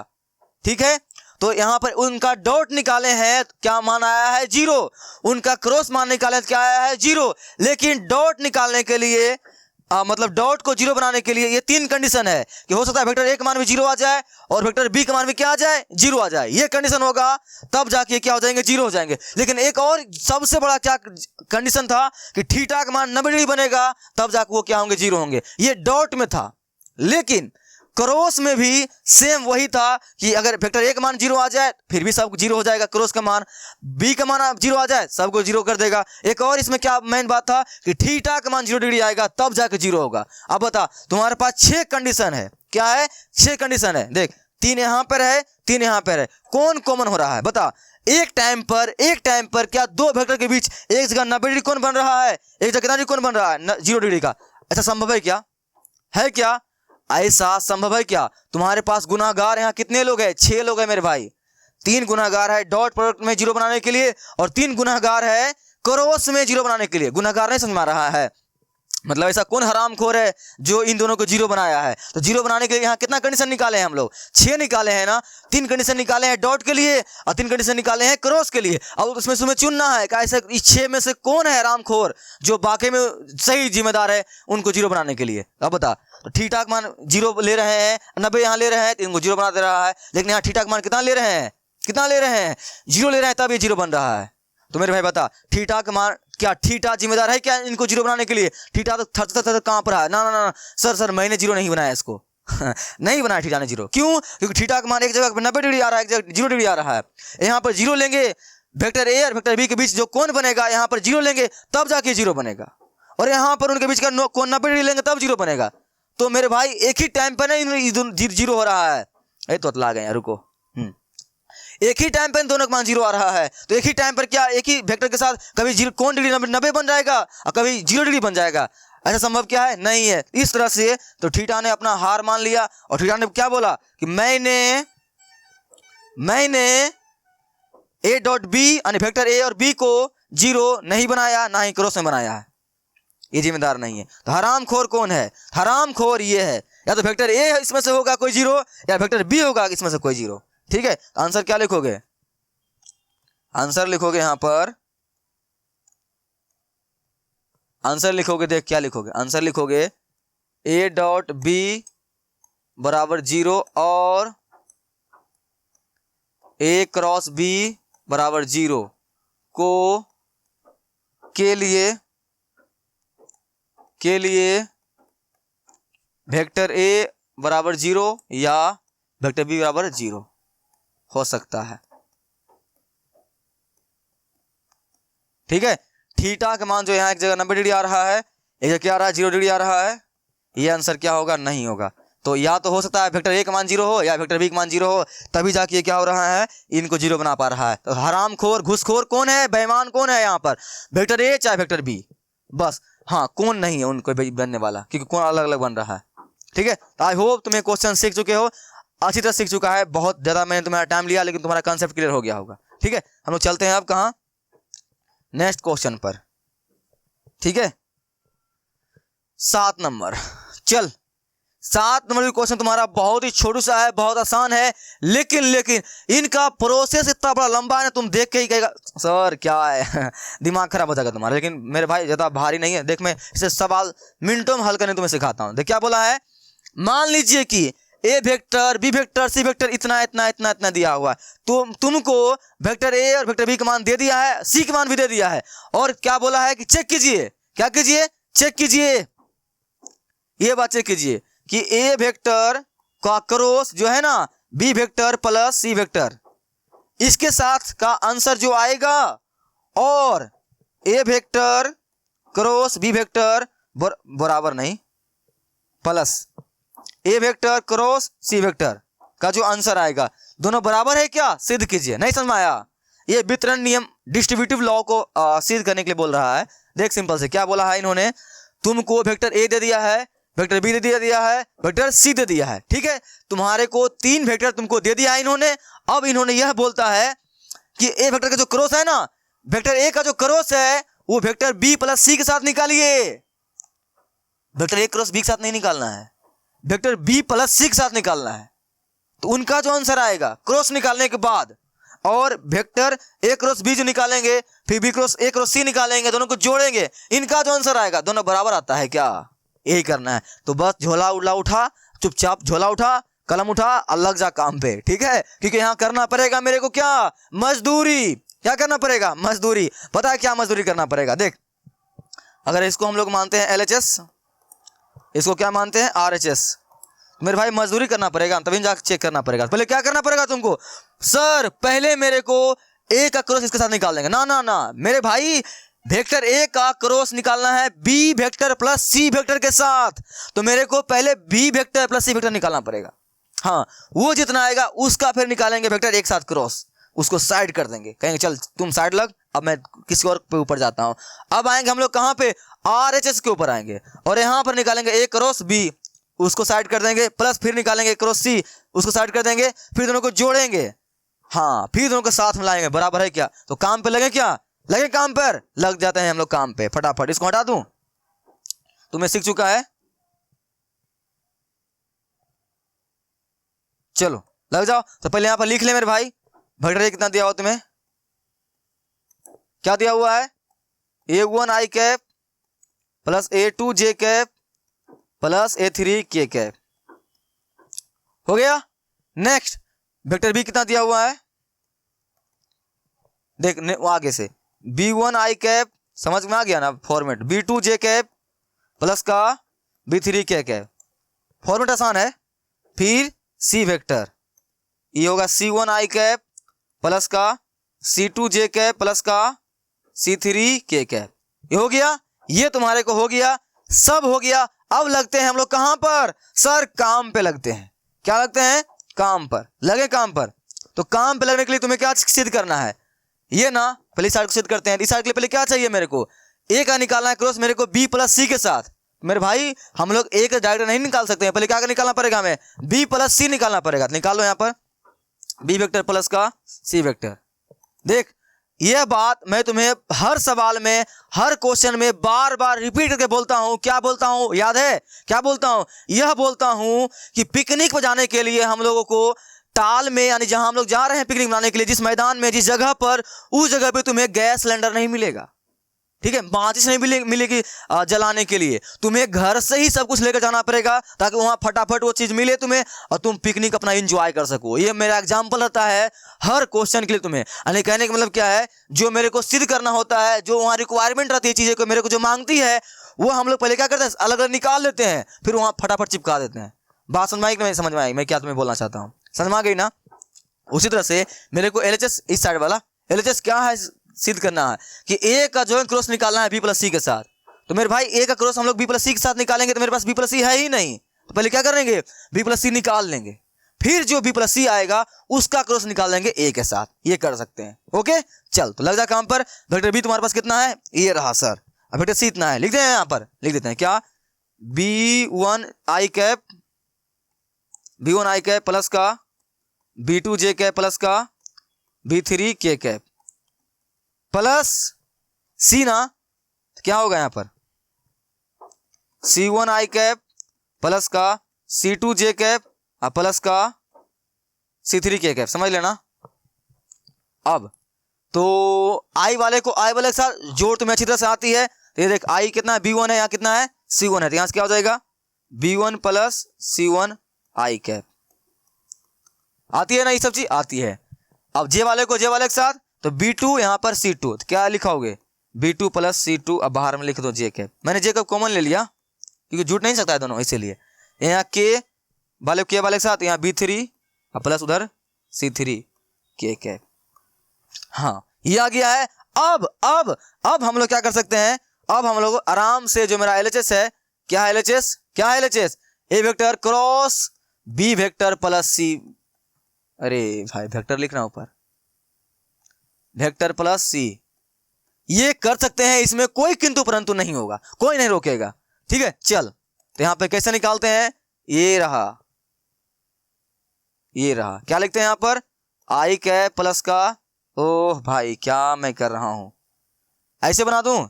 ठीक है। तो यहाँ पर उनका डॉट निकाले हैं, क्या मान आया है 0। उनका क्रॉस मान निकाले तो क्या आया है 0। लेकिन डॉट निकालने के लिए मतलब डॉट को 0 बनाने के लिए ये 3 कंडीशन है कि हो सकता है वेक्टर ए का मान भी 0 आ जाए और वेक्टर बी का मान भी क्या आ जाए 0 आ जाए। ये कंडीशन होगा तब जाके क्या हो जाएंगे 0 हो जाएंगे। लेकिन एक और सबसे बड़ा क्या कंडीशन था कि थीटा का मान 90 डिग्री बनेगा तब जाके वो क्या होंगे 0 होंगे। ये डॉट में था। लेकिन क्रॉस में भी सेम वही था कि अगर वेक्टर ए का मान 0 आ जाए फिर भी सब 0 हो जाएगा, क्रॉस का मान बी का मान 0 आ जाए सबको 0 कर देगा। एक और इसमें क्या मेन बात था कि थीटा का मान 0 डिग्री आएगा तब जाके 0 होगा। अब बता तुम्हारे पास 6 कंडीशन है, क्या है 6 कंडीशन है। देख 3 यहां पर है 3 यहां पर है, कौन कॉमन हो रहा है बता। एक टाइम पर क्या दो वेक्टर के बीच एक जगह 90 डिग्री कोण बन रहा है, एक जगह कितना डिग्री कोण बन रहा है 0 डिग्री का। ऐसा संभव है क्या? है क्या ऐसा संभव है क्या? तुम्हारे पास गुनाहगार यहाँ कितने लोग हैं? 6 लोग हैं मेरे भाई। 3 गुनाहगार है डॉट प्रोडक्ट में 0 बनाने के लिए और 3 गुनाहगार है क्रॉस में 0 बनाने के लिए। गुनाहगार नहीं समझ में आ रहा है, मतलब ऐसा कौन हरामखोर है जो इन दोनों को 0 बनाया है। तो 0 बनाने के लिए यहाँ कितना कंडीशन निकाले हैं हम लोग? 6 निकाले हैं ना। 3 कंडीशन निकाले हैं डॉट के लिए और 3 कंडीशन निकाले हैं क्रॉस के लिए। अब उसमें तुम्हें चुनना है कि ऐसे इस 6 में से कौन है हरामखोर जो बाकी में सही जिम्मेदार है उनको 0 बनाने के लिए। अब बता, तो थीटा का मान 0 ले रहे हैं, 90 यहाँ ले रहे हैं तो इनको 0 बना दे रहा है। लेकिन यहाँ थीटा का मान कितना ले रहे हैं, कितना ले रहे हैं 0 ले रहे हैं तब ये 0 बन रहा है। तो मेरे भाई बता थीटा का मान, क्या थीटा जिम्मेदार है क्या इनको 0 बनाने के लिए? थीटा तो थर कहाँ पर है? ना सर मैंने 0 नहीं बनाया इसको नहीं बनाया थीटा ने 0। क्यों? क्योंकि थीटा का मान एक जगह 90 डिग्री आ रहा है, एक जगह 0 डिग्री आ रहा है। यहाँ पर 0 लेंगे, वेक्टर ए और वेक्टर बी के बीच जो कोण बनेगा यहाँ पर 0 लेंगे तब जाके 0 बनेगा, और यहाँ पर उनके बीच का कोण 90 डिग्री लेंगे तब 0 बनेगा। तो मेरे भाई एक ही टाइम पर नहीं 0 हो रहा है। ये तो अतला गए, रुको। एक ही टाइम पर इन दोनों का मान 0 आ रहा है। तो एक ही टाइम पर क्या एक ही वेक्टर के साथ कभी 0 कोण डिग्री 90 बन जाएगा और कभी 0 डिग्री बन जाएगा? ऐसा संभव क्या है? नहीं है। इस तरह से तो थीटा ने अपना हार मान लिया और थीटा ने क्या बोला कि मैंने ए डॉट बी यानी वेक्टर ए और बी को 0 नहीं बनाया, ना ही क्रॉस में बनाया है, ये जिम्मेदार नहीं है। तो हरामखोर कौन है? हरामखोर ये है, या तो वेक्टर ए इसमें से होगा कोई 0 या वेक्टर बी होगा इसमें से कोई 0। ठीक है, तो आंसर क्या लिखोगे? आंसर लिखोगे यहां पर, आंसर लिखोगे, देख क्या लिखोगे। आंसर लिखोगे ए डॉट बी बराबर 0 और ए क्रॉस बी बराबर 0 को के लिए वेक्टर ए बराबर 0 या वेक्टर बी बराबर 0 हो सकता है। ठीक है, थीटा का मान जो यहाँ एक जगह 90 डिग्री आ रहा है, एक जगह क्या आ रहा है 0 डिग्री आ रहा है। ये आंसर क्या होगा? नहीं होगा। तो या तो हो सकता है वेक्टर ए का मान 0 हो या वेक्टर बी का मान 0 हो, तभी जाके क्या हो रहा है इनको 0 बना पा रहा है। तो हरामखोर घुसखोर कौन है, बेईमान कौन है यहाँ पर? वेक्टर ए चाहे वेक्टर बी, बस। हाँ, कौन नहीं है उनको बनने वाला, क्योंकि कौन अलग अलग बन रहा है। ठीक है, तो आई होप तुम्हें क्वेश्चन सीख चुके हो, अच्छी तरह सीख चुका है। बहुत ज्यादा मैंने तुम्हारा टाइम लिया लेकिन तुम्हारा कंसेप्ट क्लियर हो गया होगा। ठीक है, हम लोग चलते हैं अब कहाँ, नेक्स्ट क्वेश्चन पर। ठीक है, 7 नंबर। चल 7 नंबर का क्वेश्चन तुम्हारा बहुत ही छोटू सा है, बहुत आसान है, लेकिन इनका प्रोसेस इतना बड़ा लंबा है ना, तुम देख के ही कहेगा सर क्या है दिमाग खराब हो जाएगा तुम्हारा। लेकिन मेरे भाई ज्यादा भारी नहीं है, देख मैं इसे सवाल मिनटों में हल करने तुम्हें सिखाता हूं। देख क्या बोला है, मान लीजिए कि A vector B vector C vector इतना इतना इतना इतना दिया हुआ है, तो तुमको वेक्टर ए और वेक्टर बी का मान दे दिया है, सी का मान भी दे दिया है, और क्या बोला है कि चेक कीजिए। क्या कीजिए? चेक कीजिए। ये बात चेक कीजिए कि ए वेक्टर का क्रॉस जो है ना B vector plus C vector, इसके साथ का आंसर जो आएगा, और ए वेक्टर क्रॉस बी वेक्टर बराबर नहीं प्लस ए वेक्टर क्रॉस सी वेक्टर का जो आंसर आएगा, दोनों बराबर है क्या? सिद्ध कीजिए। नहीं समझ में आया? ये वितरण नियम डिस्ट्रीब्यूटिव लॉ को सिद्ध करने के लिए बोल रहा है। देख सिंपल से क्या बोला है इन्होंने, तुमको वेक्टर ए दे दिया है, वेक्टर बी दे दिया है, वेक्टर सी दे दिया है। ठीक है, तुम्हारे को 3 वेक्टर तुमको दे दिया है इन्होंने। अब इन्होंने यह बोलता है कि ए वेक्टर का जो क्रॉस है ना, वेक्टर ए का जो क्रॉस है वो वेक्टर बी प्लस सी के साथ निकालिए। वेक्टर ए क्रॉस बी के साथ नहीं निकालना है, वेक्टर बी प्लस सी के साथ निकालना है। तो उनका जो आंसर आएगा क्रॉस निकालने के बाद, और वेक्टर ए क्रॉस बी जो निकालेंगे, फिर बी क्रॉस ए क्रॉस सी निकालेंगे, दोनों को जोड़ेंगे, इनका जो आंसर आएगा दोनों बराबर आता है क्या, यही करना है। तो बस झोला उला उठा, चुपचाप झोला उठा, कलम उठा और लग जा काम पे, ठीक है। क्योंकि यहाँ करना पड़ेगा मेरे को क्या, मजदूरी। क्या करना पड़ेगा, मजदूरी। पता है क्या मजदूरी करना पड़ेगा, देख अगर इसको हम लोग मानते हैं LHS, इसको क्या मानते हैं RHS, मेरे भाई मजदूरी करना पड़ेगा, तभी जाकर चेक करना पड़ेगा। पहले क्या करना पड़ेगा तुमको, सर पहले मेरे को ए का क्रॉस इसके साथ निकाल देंगे, ना ना ना मेरे भाई, वेक्टर ए का क्रॉस निकालना है B vector plus C vector के साथ, तो मेरे को पहले B vector plus C vector निकालना पड़ेगा। हाँ, वो जितना आएगा उसका फिर निकालेंगे वेक्टर एक साथ क्रॉस, उसको साइड कर देंगे, कहेंगे चल तुम साइड लग, अब मैं किसी और पे ऊपर जाता हूं। अब आएंगे हम लोग कहां पे, RHS के ऊपर आएंगे, और यहां पर निकालेंगे ए क्रॉस बी, उसको साइड कर देंगे, प्लस फिर निकालेंगे क्रॉस सी, उसको साइड कर देंगे, फिर दोनों को जोड़ेंगे, हाँ फिर दोनों को साथ मिलाएंगे, बराबर है क्या। तो काम पे लगे क्या, लगे काम पर, लग जाते हैं हम लोग काम पे फटाफट। इसको हटा दूं, तुम्हें सीख चुका है, चलो लग जाओ। तो पहले यहां पर लिख ले मेरे भाई, वेक्टर ए कितना दिया हुआ तुम्हें, क्या दिया हुआ है, A1 I cap plus A2 J cap plus A3 K cap, हो गया। नेक्स्ट वेक्टर बी कितना दिया हुआ है, देख आगे से B1 I कैप, समझ में आ गया ना format, B2 J cap plus का B3 K कैप, फॉर्मेट आसान है। फिर सी वेक्टर, ये होगा C1 I कैप प्लस का C2 J कैप प्लस का C3 K कैप, ये हो गया, ये तुम्हारे को हो गया, सब हो गया। अब लगते हैं हम लोग कहां पर, सर काम पे लगते हैं। क्या लगते हैं, काम पर, लगे काम पर। तो काम पे लगने के लिए तुम्हें क्या सिद्ध करना है, ये ना पहले साइड को सिद्ध करते हैं। इस साइड के लिए पहले क्या चाहिए मेरे को, ए का निकालना है क्रॉस मेरे को बी प्लस सी के साथ। मेरे भाई हम लोग ए का डायरेक्ट नहीं निकाल सकते हैं, पहले क्या निकालना पड़ेगा, हमें बी प्लस सी निकालना पड़ेगा। निकालो यहाँ पर बी वेक्टर प्लस का सी वेक्टर। देख यह बात मैं तुम्हें हर सवाल में, हर क्वेश्चन में बार बार रिपीट करके बोलता हूं। क्या बोलता हूं, याद है क्या बोलता हूं, यह बोलता हूं कि पिकनिक पर जाने के लिए हम लोगों को टाल में, यानी जहां हम लोग जा रहे हैं पिकनिक मनाने के लिए, जिस मैदान में, जिस जगह पर, उस जगह पे तुम्हें गैस सिलेंडर नहीं मिलेगा, ठीक है, माचिस नहीं मिलेगी जलाने के लिए। तुम्हें घर से ही सब कुछ लेकर जाना पड़ेगा ताकि वहां फटाफट वो चीज मिले तुम्हें और तुम पिकनिक अपना एंजॉय कर सको। ये मेरा एग्जांपल रहता है हर क्वेश्चन के लिए तुम्हें। यानी कहने का मतलब क्या है, जो मेरे को सिद्ध करना होता है, जो वहां रिक्वायरमेंट रहती है चीजें को, मेरे को जो मांगती है, वो हम लोग पहले क्या करते हैं, अलग अलग निकाल लेते हैं, फिर वहां फटाफट चिपका देते हैं। बात समझ में आई कि नहीं समझ में आई, मैं क्या तुम्हें बोलना चाहता हूँ, समझ में आ गई ना। उसी तरह से मेरे को LHS, इस साइड वाला LHS क्या है, सिद्ध करना है कि ए का जो है क्रॉस निकालना है बी प्लस सी के साथ। तो मेरे भाई ए का क्रॉस हम लोग बी प्लस सी के साथ निकालेंगे, तो मेरे पास बी प्लस सी है ही नहीं, तो पहले क्या करेंगे, बी प्लस सी निकाल लेंगे, फिर जो बी प्लस सी आएगा उसका क्रॉस निकाल लेंगे ए के साथ। ये कर सकते हैं, ओके। चल तो लग जा काम पर। वेक्टर बी तुम्हारे पास कितना है, ये रहा सर। अब वेक्टर सी इतना है, लिख दें यहां पर, लिख देते हैं क्या, B1 I cap, B1 I cap plus का B2 J कैप प्लस का B3 K कैप प्लस सी ना, तो क्या होगा यहां पर, C1 I कैप प्लस का C2 J कैप प्लस का C3 K कैप, समझ लेना। अब तो I वाले को I वाले के साथ जोड़ तुम्हें अच्छी तरह से आती है, तो ये देख I कितना है, B1 है, यहाँ कितना है, C1 है, तो यहां से क्या हो जाएगा, B1 plus C1 I cap. आती है ना ये सब चीज, आती है। अब J वाले को J वाले के साथ, तो B2 यहां पर C2, तो क्या लिखाओगे, B2 प्लस C2, अब बाहर में लिख दो J कैप। मैंने J कैप कॉमन ले लिया क्योंकि जुट नहीं सकता है दोनों, इसीलिए यहाँ K वाले के साथ यहाँ B3 प्लस उधर C3 K कैप। हाँ ये आ गया है। अब हम लोग क्या कर सकते हैं, अब हम लोग आराम से, जो मेरा LHS है, क्या है LHS, क्या है LHS, A vector cross B vector plus C, अरे भाई वेक्टर लिखना ऊपर, वेक्टर प्लस सी, ये कर सकते हैं, इसमें कोई किंतु परंतु नहीं होगा, कोई नहीं रोकेगा, ठीक है। चल तो यहां पे कैसे निकालते हैं, ये रहा, ये रहा, क्या लिखते हैं यहां पर, I कैप प्लस का, ओह भाई क्या मैं कर रहा हूं, ऐसे बना दूं,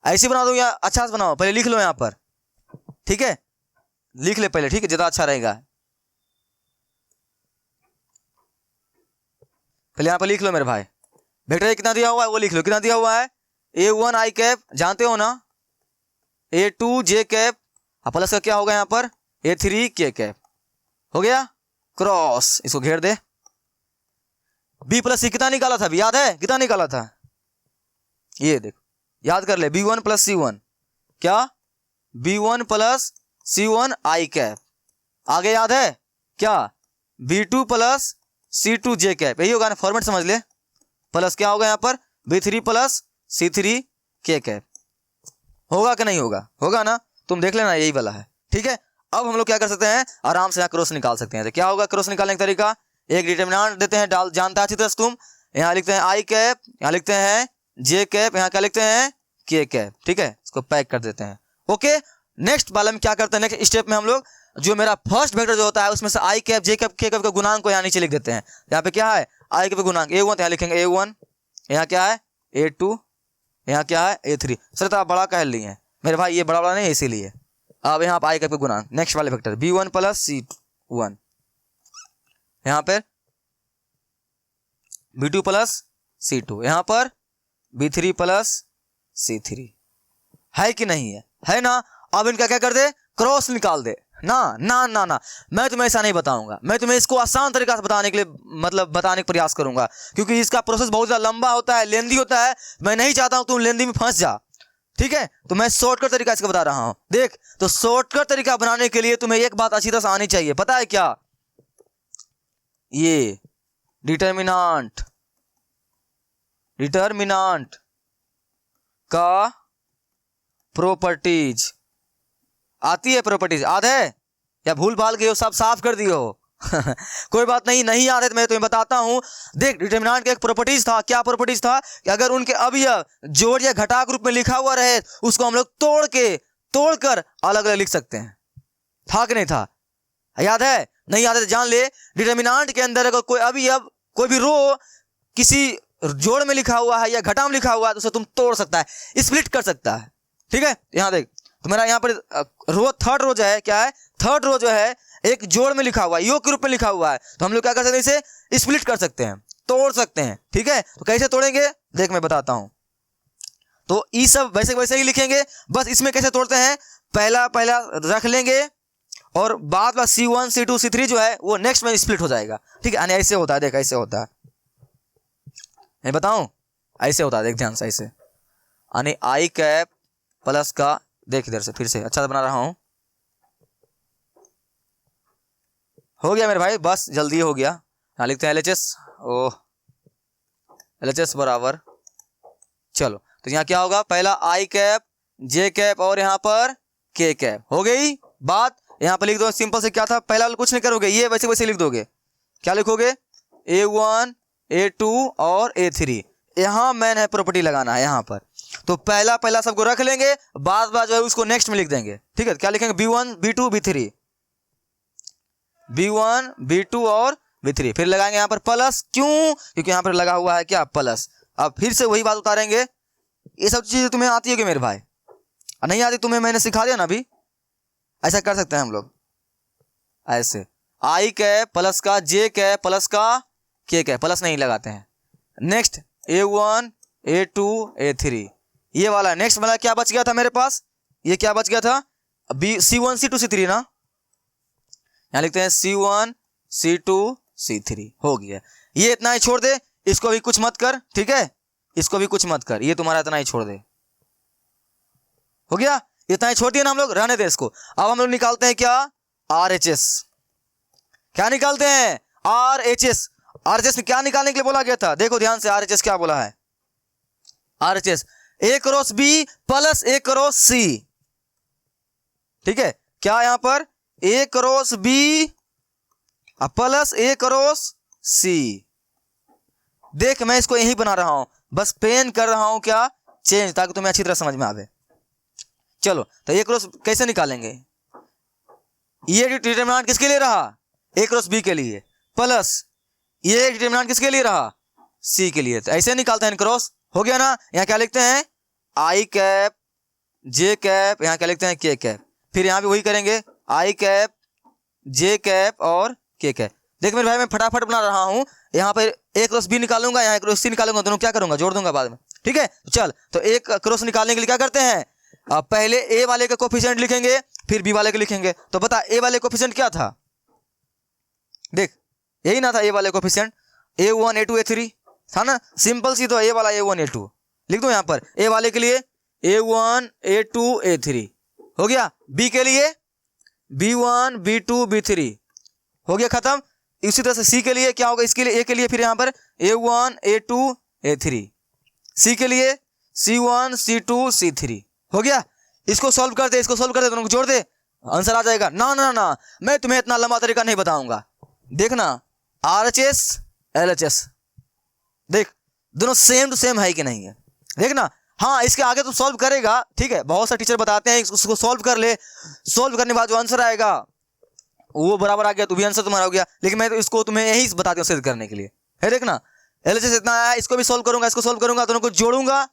ऐसे बना दूं या अच्छा से बनाओ, पहले लिख लो यहां पर, ठीक है। लिख ले पहले, ठीक है, ज्यादा अच्छा रहेगा। पहले यहाँ पर लिख लो मेरे भाई, वेक्टर कितना दिया हुआ है वो लिख लो, कितना दिया हुआ है, A1 आई कैप, जानते हो ना, A2 जे कैप, प्लस का क्या होगा यहाँ पर A3 के कैप, हो गया क्रॉस, इसको घेर दे। B प्लस सी कितना निकाला था, याद है कितना निकाला था, ये देखो याद कर ले, B1 प्लस C1 क्या, B1 प्लस C1 आई कैप, आगे याद है क्या, B2 प्लस C2 जे कैप, यही होगा ना, फॉर्मेट समझ ले, प्लस क्या होगा यहाँ पर B3 प्लस C3 के कैप, होगा कि नहीं होगा, होगा ना, तुम देख लेना यही वाला है, ठीक है। अब हम लोग क्या कर सकते हैं, आराम से यहाँ क्रॉस निकाल सकते हैं। तो क्या होगा क्रॉस निकालने का तरीका, एक डिटरमिनेंट देते हैं, डाल जानता है अच्छी तरह से तुम, यहाँ लिखते हैं आई कैप, यहाँ लिखते हैं जे कैप, यहाँ क्या लिखते हैं के कैप, ठीक है, इसको पैक कर देते हैं। ओके, नेक्स्ट वाले में क्या करते हैं, नेक्स्ट स्टेप में हम लोग जो मेरा फर्स्ट वेक्टर जो होता है उसमें से आई कैप जे कैप के कैप का गुणांक को यहाँ नीचे लिख देते हैं। यहाँ पे क्या है आई कैप का गुणांक A1, यहाँ लिखेंगे A1, यहाँ क्या है A2, यहाँ क्या है A3। सर तो आप बड़ा कह लिए हैं मेरे भाई, ये बड़ा बड़ा नहीं है इसीलिए। अब यहाँ पर आई कैप का गुणांक, नेक्स्ट वाले वेक्टर B1 प्लस C1, यहाँ पर B2 प्लस C2, यहाँ पर B3 प्लस C3, है कि नहीं है ना। अब इनका क्या कर दे, क्रॉस निकाल दे ना ना ना ना, मैं तुम्हें ऐसा नहीं बताऊंगा, मैं तुम्हें इसको आसान तरीका से बताने के लिए बताने का प्रयास करूंगा, क्योंकि इसका प्रोसेस बहुत ज़्यादा लंबा होता है, लेंदी होता है, मैं नहीं चाहता हूं तुम लेंदी में फंस जा, ठीक है। तो मैं शॉर्टकट तरीका इसका बता रहा हूं, देख, तो शॉर्टकट तरीका बनाने के लिए तुम्हें एक बात अच्छी तरह से आनी चाहिए, पता है क्या, ये डिटरमिनेंट का प्रॉपर्टीज आती है, प्रॉपर्टीज याद है या भूल भाल गए हो, सब साफ कर दिए हो कोई बात नहीं, नहीं याद है तो मैं तुम्हें बताता हूं। देख, डिटरमिनेंट का एक प्रॉपर्टीज था, क्या प्रॉपर्टीज था कि अगर उनके अवयव जोड़ या घटाक रूप में लिखा हुआ रहे, उसको हम लोग तोड़कर अलग अलग लिख सकते हैं, था कि नहीं था, याद है, नहीं याद है तो जान ले, डिटरमिनेंट के अंदर अगर कोई अवयव कोई भी रो किसी जोड़ में लिखा हुआ है या घटा में लिखा हुआ है तो उसे तुम तोड़ सकता है, स्प्लिट कर सकता है, ठीक है। यहाँ देख, तो मेरा यहाँ पर रो थर्ड रो जो है, क्या है, थर्ड रो जो है एक जोड़ में लिखा हुआ है, योग के रूप में लिखा हुआ है, तो हम लोग क्या कर सकते हैं, इसे स्प्लिट कर सकते हैं, तोड़ सकते हैं, ठीक है। तो कैसे तोड़ेंगे देख मैं बताता हूं। तो ये सब वैसे वैसे ही लिखेंगे, बस इसमें कैसे तोड़ते हैं, पहला रख लेंगे और बाद में C1 C2 C3 जो है वो नेक्स्ट में स्प्लिट हो जाएगा, ठीक है। यानी ऐसे होता है, देख ऐसे होता है, मैं बताऊं ऐसे होता है, देख ध्यान से, ऐसे यानी आई कैप प्लस का, देख इधर से फिर से अच्छा बना रहा हूं, हो गया मेरे भाई, बस जल्दी हो गया। यहाँ लिखते हैं LHS, LHS बराबर, चलो तो यहाँ क्या होगा, पहला आई कैप जे कैप और यहाँ पर के कैप, हो गई बात। यहाँ पर लिख दो, सिंपल से क्या था, पहला कुछ नहीं करोगे, ये वैसे वैसे लिख दोगे, क्या लिखोगे A1 A2 और A3, यहाँ मैन है प्रॉपर्टी लगाना है यहाँ पर, तो पहला सबको रख लेंगे, बाद जो है उसको नेक्स्ट में लिख देंगे, ठीक है। क्या लिखेंगे B1 B2 B3, B1 B2 और B3, फिर लगाएंगे यहाँ पर प्लस, क्यों, क्योंकि यहाँ पर लगा हुआ है क्या प्लस। अब फिर से वही बात उतारेंगे, ये सब चीजें तुम्हें आती है कि मेरे भाई, नहीं आती तुम्हें, मैंने सिखा दिया ना अभी, ऐसा कर सकते हैं हम लोग, ऐसे आई कैप प्लस का जे कैप प्लस का के कैप, प्लस नहीं लगाते हैं। नेक्स्ट A1 A2 A3, ये वाला नेक्स्ट वाला क्या बच गया था मेरे पास, ये क्या बच गया था C1 C2 C3 ना, यहाँ लिखते हैं C1 C2 C3, हो गया। ये इतना ही छोड़ दे, इसको भी कुछ मत कर, ठीक है, इसको भी कुछ मत कर, ये तुम्हारा इतना ही छोड़ दे, हो गया, इतना ही छोड़ दिया ना हम लोग, रहने दे इसको। अब हम लोग निकालते हैं क्या, RHS, क्या निकालते हैं RHS। RHS में क्या निकालने के लिए बोला गया था, देखो ध्यान से, RHS क्या बोला है, RHS A cross B plus A cross C, ठीक है, क्या यहाँ पर A cross B plus A cross C। देख मैं इसको यही बना रहा हूं, बस पेन कर रहा हूं क्या चेंज, ताकि तुम्हें अच्छी तरह समझ में आवे। चलो तो A क्रॉस कैसे निकालेंगे, ये डिटरमिनेंट किसके लिए रहा, A क्रॉस B के लिए, प्लस ये डिटरमिनेंट किसके लिए रहा, C के लिए, तो ऐसे निकालते हैं क्रॉस, हो गया ना। यहाँ क्या लिखते हैं आई कैप जे कैप, यहाँ क्या लिखते हैं के कैप, फिर यहाँ भी वही करेंगे, आई कैप, जे कैप और के कैप। देख मेरे भाई मैं फटाफट बना रहा हूँ, यहाँ पर ए क्रॉस बी निकालूंगा, यहाँ क्रॉस सी निकालूंगा, दोनों क्या करूंगा, जोड़ दूंगा बाद में, ठीक है। चल तो एक क्रॉस निकालने के लिए क्या करते हैं, पहले ए वाले का कोफिशिएंट लिखेंगे, फिर बी वाले को लिखेंगे। तो बता ए वाले कोफिशिएंट क्या था, देख यही ना था ए वाले कोफिशिएंट, A1 A2 A3 था ना, सिंपल सी। तो ए वाला A1 A2 लिख दो यहाँ पर, ए वाले के लिए A1 A2 A3 हो गया, बी के लिए B1 B2 B3 हो गया खत्म। इसी तरह से सी के लिए क्या होगा, इसके लिए ए के लिए फिर यहाँ पर A1 A2 A3, सी के लिए C1 C2 C3 हो गया। इसको सॉल्व कर दे, इसको सॉल्व कर दे, दोनों को जोड़ दे, आंसर आ जाएगा। ना ना ना मैं तुम्हें इतना लंबा तरीका नहीं बताऊंगा, देखना RHS LHS, देख दोनों सेम टू सेम है कि नहीं है, देखना। हाँ इसके आगे तो सॉल्व करेगा, ठीक है, बहुत सारे टीचर बताते हैं उसको सॉल्व कर ले, सॉल्व करने के बाद जो आंसर आएगा वो बराबर आ गया तो भी आंसर तुम्हारा हो गया। लेकिन मैं तो इसको तुम्हें यही बताती हूँ सिद्ध करने के लिए, है देखना। LHS इतना आया, इसको भी सॉल्व करूंगा, इसको सॉल्व करूंगा, दोनों को जोड़ूंगा,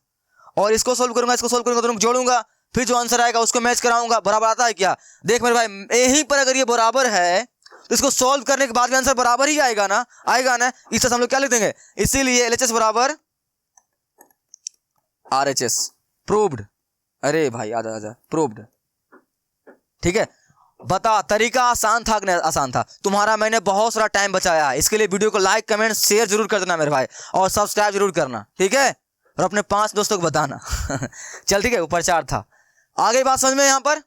और इसको सॉल्व करूंगा, इसको सॉल्व करूंगा, दोनों को जोड़ूंगा, फिर जो आंसर आएगा उसको मैच कराऊंगा, बराबर आता है क्या। देख मेरे भाई यहीं पर अगर ये बराबर है तो इसको सॉल्व करने के बाद भी आंसर बराबर ही आएगा ना, आएगा ना। इससे हम लोग क्या लिख देंगे, इसीलिए LHS बराबर RHS, प्रूव्ड। अरे भाई आजा आजा, प्रूव्ड, ठीक है। बता तरीका आसान था कि आसान था, तुम्हारा मैंने बहुत सारा टाइम बचाया है। इसके लिए वीडियो को लाइक कमेंट शेयर जरूर कर देना मेरे भाई, और सब्सक्राइब जरूर करना, ठीक है, और अपने 5 दोस्तों को बताना चल ठीक है, ऊपर 4 था, आगे बात समझ में यहाँ पर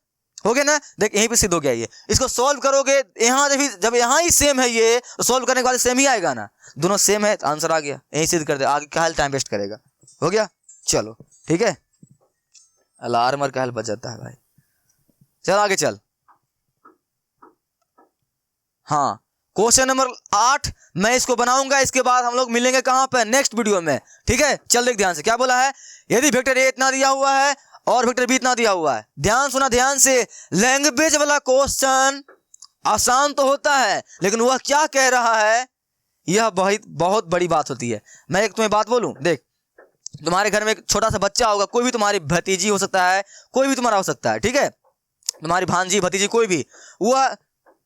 हो गया ना। देख यहीं पे सिद्ध हो गया ये, इसको सॉल्व करोगे यहाँ जब यहाँ ही सेम है ये, तो सॉल्व करने के बाद सेम ही आएगा ना, दोनों सेम है तो आंसर आ गया, यहीं सिद्ध कर दे, आगे क्या टाइम वेस्ट करेगा, हो गया। चलो ठीक है, अलार्म का हल बच जाता है भाई, चल आगे चल। हाँ क्वेश्चन नंबर 8 मैं इसको बनाऊंगा, इसके बाद हम लोग मिलेंगे कहां पे, नेक्स्ट वीडियो में, ठीक है। चल देख ध्यान से क्या बोला है, यदि वेक्टर ए इतना दिया हुआ है और वेक्टर बी इतना दिया हुआ है, ध्यान सुना ध्यान से। लैंग्वेज वाला क्वेश्चन आसान तो होता है, लेकिन वह क्या कह रहा है यह बहुत बड़ी बात होती है। मैं एक तुम्हें बात बोलूं, देख तुम्हारे घर में एक छोटा सा बच्चा होगा, कोई भी तुम्हारी भतीजी हो सकता है, कोई भी तुम्हारा हो सकता है, ठीक है, तुम्हारी भांजी भतीजी कोई भी, वह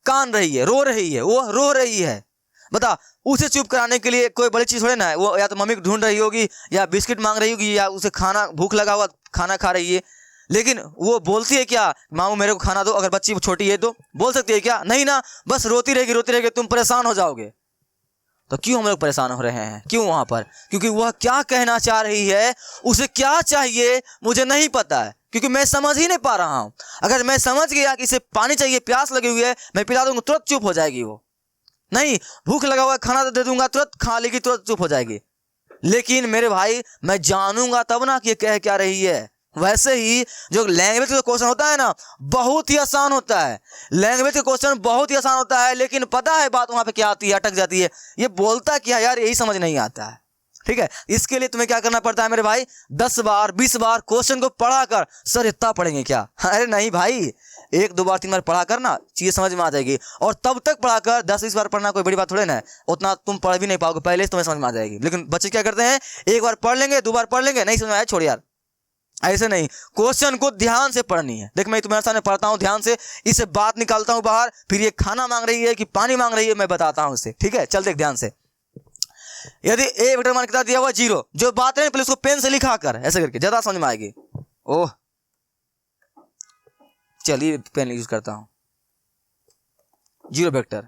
कान रही है, रो रही है, वो रो रही है, बता उसे चुप कराने के लिए कोई बड़ी चीज थोड़े ना है, वो या तो मम्मी को ढूंढ रही होगी, या बिस्किट मांग रही होगी, या उसे खाना भूख लगा हुआ खाना खा रही है, लेकिन वो बोलती है क्या, मामू मेरे को खाना दो, अगर बच्ची छोटी है तो बोल सकती है क्या, नहीं ना, बस रोती रहेगी, तुम परेशान हो जाओगे। तो क्यों हम लोग परेशान हो रहे हैं, क्यों वहां पर, क्योंकि वह क्या कहना चाह रही है, उसे क्या चाहिए मुझे नहीं पता है, क्योंकि मैं समझ ही नहीं पा रहा हूं। अगर मैं समझ गया कि इसे पानी चाहिए, प्यास लगी हुई है, मैं पिला दूंगा, तुरंत चुप हो जाएगी वो, नहीं भूख लगा हुआ खाना तो दे दूंगा, तुरंत खा लेगी, तुरंत चुप हो जाएगी। लेकिन मेरे भाई मैं जानूंगा तब ना कि कह क्या रही है। वैसे ही जो लैंग्वेज का क्वेश्चन होता है ना, बहुत ही आसान होता है, लैंग्वेज का क्वेश्चन बहुत ही आसान होता है, लेकिन पता है बात वहां पे क्या आती है, अटक जाती है, ये बोलता क्या यार, यही समझ नहीं आता है, ठीक है। इसके लिए तुम्हें क्या करना पड़ता है मेरे भाई, 10 बार 20 बार क्वेश्चन को पढ़ा कर, सर इतना पढ़ेंगे क्या, अरे नहीं भाई, 1 2 बार 3 बार पढ़ा कर ना चीजें समझ में आ जाएगी, और तब तक पढ़ा कर 10-20 बार पढ़ना कोई बड़ी बात थोड़े ना है, उतना तुम पढ़ भी नहीं पाओगे, पहले से तुम्हें समझ में आ जाएगी। लेकिन बच्चे क्या करते हैं, 1 बार पढ़ लेंगे, 2 बार पढ़ लेंगे, नहीं समझ में आया छोड़ यार, ऐसे नहीं, क्वेश्चन को ध्यान से पढ़नी है। देख मैं तुम्हारे सामने पढ़ता हूँ ध्यान से, इसे बात निकालता हूँ बाहर, फिर ये खाना मांग रही है कि पानी मांग रही है, मैं बताता हूँ इसे, ठीक है। चल देख ध्यान से, यदि ए वेक्टर मान कितना दिया हुआ 0, जो बात है पहले उसको पेन से लिखा कर, ऐसे करके ज्यादा समझ में आएगी। ओह चलिए पेन यूज करता हूं, 0 वेक्टर,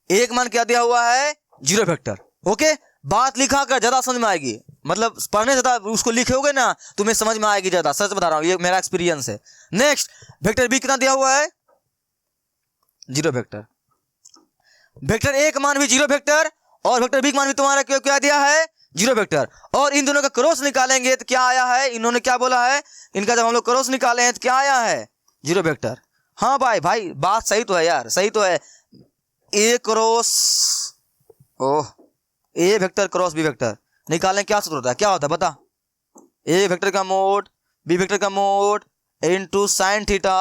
एक मान क्या दिया हुआ है, 0 वेक्टर, ओके, बात लिखा कर ज्यादा समझ में आएगी, मतलब पढ़ने से ज्यादा उसको लिखोगे ना तुम्हें समझ में आएगी ज्यादा, सच बता रहा हूं, ये मेरा एक्सपीरियंस है। नेक्स्ट वेक्टर बी कितना दिया हुआ है, 0 वेक्टर, वेक्टर ए का मान भी 0 वेक्टर, और वेक्टर बी का मान भी तुम्हारा क्या दिया है, 0 वेक्टर, और इन दोनों का क्रॉस निकालेंगे तो क्या आया है, इन्होंने क्या बोला है, इनका जब हम लोग क्रॉस निकाले हैं तो क्या आया है, 0 वेक्टर। हाँ भाई बात सही तो है यार, सही तो है, A cross, oh A vector cross B vector निकालने क्या सूत्र होता है, क्या होता है बता, ए वेक्टर का मोड बी वेक्टर का mod into sine theta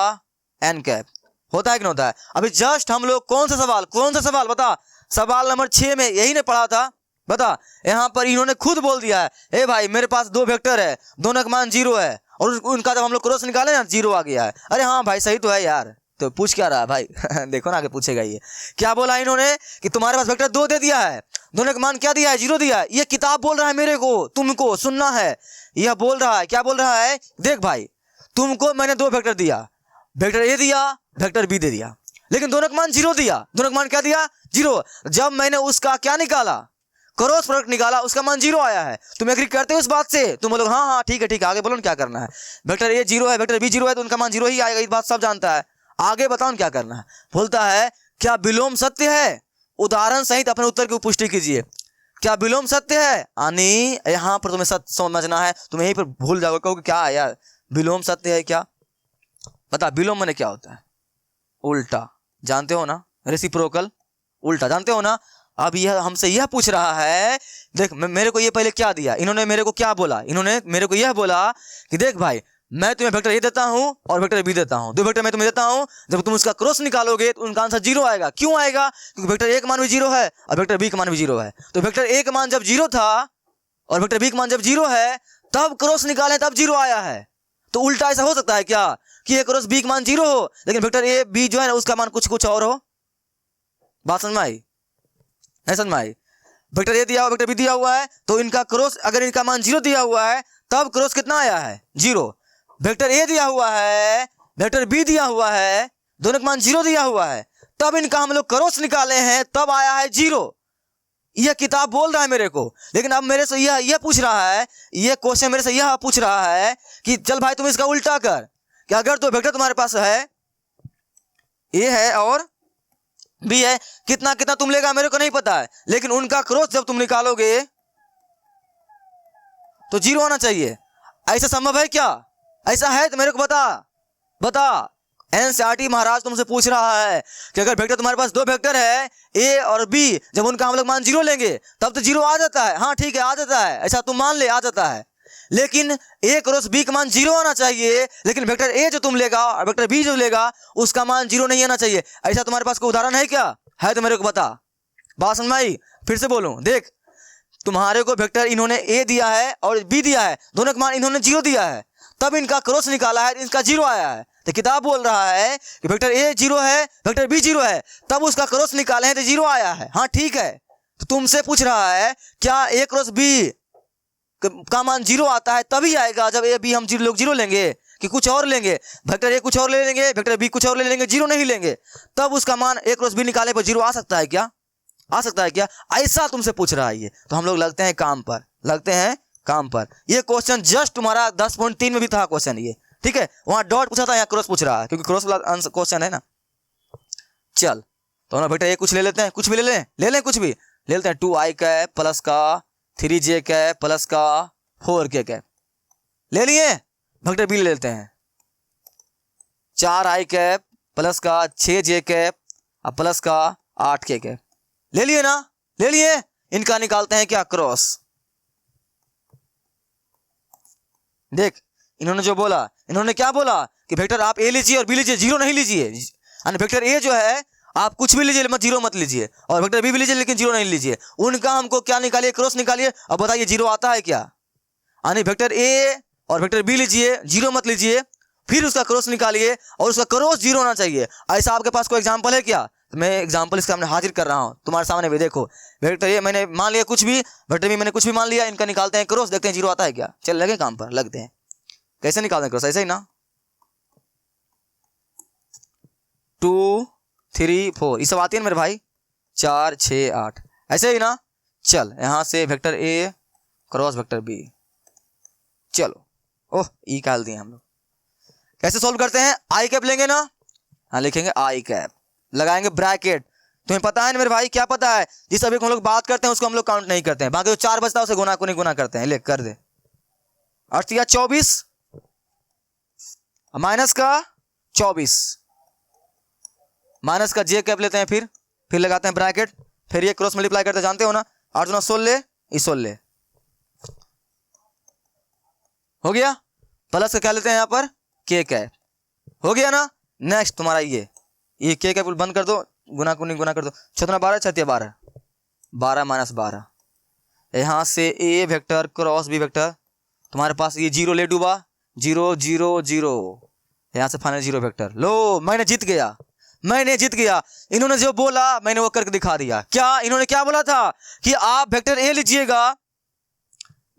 N cap, होता है कि नहीं होता है। अभी जस्ट हम लोग कौन सा सवाल बता, सवाल नंबर 6 में यही ने पढ़ा था, बता यहाँ पर इन्होंने खुद बोल दिया है, ए भाई मेरे पास 2 वेक्टर है, दोनों का मान 0 है, और उनका जब हम लोग क्रॉस निकाले ना 0 आ गया है। अरे हाँ भाई सही तो है यार, तो पूछ क्या रहा है भाई देखो ना आगे पूछेगा ये क्या बोला इन्होंने कि तुम्हारे पास वेक्टर 2 दे दिया है, दोनों का मान क्या दिया है 0 दिया है। ये किताब बोल रहा है मेरे को, तुमको सुनना है। यह बोल रहा है, क्या बोल रहा है, देख भाई तुमको मैंने 2 वेक्टर दिया, वेक्टर ए दिया, वेक्टर बी दे दिया, लेकिन दोनों का मान 0 दिया। दोनों का मान क्या दिया 0। जब मैंने उसका क्या निकाला, क्रॉस प्रोडक्ट निकाला, उसका मान 0 आया है। तुम एग्री करते हो इस बात से? तुम बोलोगे हाँ हाँ ठीक है आगे बोलो ना क्या करना है। वेक्टर ए 0 है, वेक्टर बी 0 है, तो उनका मान 0 ही आएगा, इस बात सब जानता है। आगे बताओ क्या करना है। बोलता है क्या विलोम सत्य है, उदाहरण सहित अपने उत्तर की पुष्टि कीजिए। क्या विलोम सत्य है, यानी यहाँ पर तुम्हें सत्य समझना है, तुम यहीं पर भूल जाओगे, कहोगे क्या है यार विलोम सत्य है क्या। बता विलोम माने क्या होता है, उल्टा, जानते हो ना, रेसिप्रोकल, उल्टा जानते हो ना। अब यह हमसे यह पूछ रहा है, देख मेरे को ये पहले क्या दिया, इन्होंने मेरे को क्या बोला, इन्होंने मेरे को यह बोला कि देख भाई मैं तुम्हें वेक्टर ए देता हूं और वेक्टर बी देता हूं, 2 वेक्टर मैं तुम्हें देता हूं, जब तुम उसका क्रॉस निकालोगे तो उनका आंसर 0 आएगा। क्यों आएगा, क्योंकि वेक्टर ए का मान भी 0 है और वेक्टर बी का मान भी 0 है। तो वेक्टर ए का मान जब 0 था और वेक्टर बी का मान जब 0 है, तब क्रॉस निकाले तब 0 आया है। तो उल्टा ऐसा हो सकता है क्या कि ए क्रॉस बी का मान 0 हो, लेकिन वेक्टर ए बी जो है ना उसका मान कुछ और हो। बात समझ में आई, नहीं समझ में आई। वेक्टर ए दिया हुआ, वेक्टर बी दिया हुआ है, तो इनका क्रॉस अगर इनका मान 0 दिया हुआ है तब क्रॉस कितना आया है 0। वेक्टर ए दिया हुआ है, वेक्टर बी दिया हुआ है, दोनों का मान 0 दिया हुआ है, तब इनका हम लोग क्रॉस निकाले हैं, तब आया है 0। यह किताब बोल रहा है मेरे को, लेकिन अब मेरे से यह पूछ रहा है, यह क्वेश्चन मेरे से यह पूछ रहा है कि चल भाई तुम इसका उल्टा कर, कि अगर तो वेक्टर तुम्हारे पास है ए है और बी है, कितना कितना तुम लेगा मेरे को नहीं पता है, लेकिन उनका क्रॉस जब तुम निकालोगे तो 0 आना चाहिए। ऐसा संभव है क्या, ऐसा है तो मेरे को बता। एनसीईआरटी महाराज तुमसे पूछ रहा है कि अगर वेक्टर तुम्हारे पास 2 वेक्टर है ए और बी, जब उनका हम लोग मान 0 लेंगे तब तो 0 आ जाता है। हाँ ठीक है आ जाता है, ऐसा तुम मान ले आ जाता है, लेकिन ए क्रॉस बी का मान 0 आना चाहिए, लेकिन वेक्टर ए जो तुम लेगा और वेक्टर बी जो लेगा उसका मान 0 नहीं आना चाहिए। ऐसा तुम्हारे पास कोई उदाहरण है क्या, है तो मेरे को बता। बात समझ में आई, फिर से बोलूं, देख तुम्हारे को वेक्टर इन्होंने ए दिया है और बी दिया है, दोनों का मान इन्होंने 0 दिया है, तब इनका क्रॉस निकाला है, इनका 0 आया है। तो किताब बोल रहा है कि वेक्टर ए 0 है, वेक्टर बी 0 है, तब उसका क्रॉस निकाले हैं तो 0 आया है। हाँ ठीक है, तो तुमसे पूछ रहा है क्या ए क्रॉस बी का मान 0 आता है तभी आएगा जब ए बी हम 0 लेंगे, कि कुछ और लेंगे, वेक्टर ए कुछ और ले लेंगे, वेक्टर बी कुछ और ले लेंगे, 0 नहीं लेंगे, तब उसका मान ए क्रॉस बी निकाले पर 0 आ सकता है क्या, आ सकता है क्या, ऐसा तुमसे पूछ रहा है ये। तो हम लोग लगते हैं काम पर, ये क्वेश्चन जस्ट तुम्हारा 10.3 में भी था क्वेश्चन ये, ठीक है। वहां डॉट पूछा था, यहाँ क्रॉस पूछ रहा है, क्योंकि क्रॉस वाला आंसर क्वेश्चन है ना। चल तो हम बेटा ये कुछ ले लेते हैं, कुछ भी ले लें कुछ भी ले लेते हैं। 2i कैप प्लस का 3j कैप प्लस का 4k कैप ले लिए। वेक्टर बी ले लेते हैं 4i कैप प्लस का 6j कैप प्लस का 8k कैप ले लिए ना, ले लिए। इनका निकालते हैं क्या, क्रॉस। देख इन्होंने जो बोला, इन्होंने क्या बोला कि वेक्टर आप ए लीजिए और बी लीजिए, 0 नहीं लीजिए। यानी वेक्टर ए जो है आप कुछ भी लीजिए मत 0 मत लीजिए, और वेक्टर बी भी लीजिए लेकिन 0 नहीं लीजिए। उनका हमको क्या निकालिए, क्रॉस निकालिए। अब बताइए 0 आता है क्या। यानी वेक्टर ए और वेक्टर बी लीजिए, 0 मत लीजिए, फिर उसका क्रॉस निकालिए और उसका क्रॉस 0 होना चाहिए। ऐसा आपके पास कोई एग्जाम्पल है क्या? तो मैं एग्जाम्पल इसका हमने हाजिर कर रहा हूँ तुम्हारे सामने भी। देखो वेक्टर ए मैंने मान लिया कुछ भी, वेक्टर बी मैंने कुछ भी मान लिया, इनका निकालते हैं क्रॉस, देखते हैं 0 आता है क्या। चल लगे काम पर, लगते हैं। कैसे निकालते हैं क्रॉस, ऐसे ही ना 2 3 4 ये सब आती है मेरे भाई, 4 6 8 ऐसे ही ना। चल यहाँ से vector A cross vector B, चलो ओह ई निकाल दिए हम लोग। कैसे सॉल्व करते हैं, आई कैप लेंगे ना, हाँ लिखेंगे आई कैप, लगाएंगे ब्रैकेट। तुम्हें पता है ना मेरे भाई, क्या पता है, जिस अभी हम लोग बात करते हैं उसको हम लोग काउंट नहीं करते हैं, बाकी जो 4 बचता है उसे गुना को नहीं गुना करते हैं। ले कर दे, अर्थ या 24 माइनस का 24 माइनस का जे कैप लेते हैं, फिर लगाते हैं ब्रैकेट, फिर ये क्रॉस मल्टीप्लाई करते, जानते हो ना 8 गुना 16 ये 16 हो गया। प्लस का क्या लेते हैं यहाँ पर, के कैप, हो गया ना। नेक्स्ट तुम्हारा ये के कैप बंद कर दो, गुना को नहीं गुना कर दो, 6 12 6 12 12 माइनस 12। यहाँ से ए वेक्टर क्रॉस बी वेक्टर, तुम्हारे पास ये 0 ले डूबा, 0 0 0, यहाँ से फाइनल 0 वेक्टर। लो मैंने जीत गया, मैंने जीत गया। इन्होंने जो बोला मैंने वो करके दिखा दिया। क्या इन्होंने क्या बोला था कि आप वेक्टर ए लीजिएगा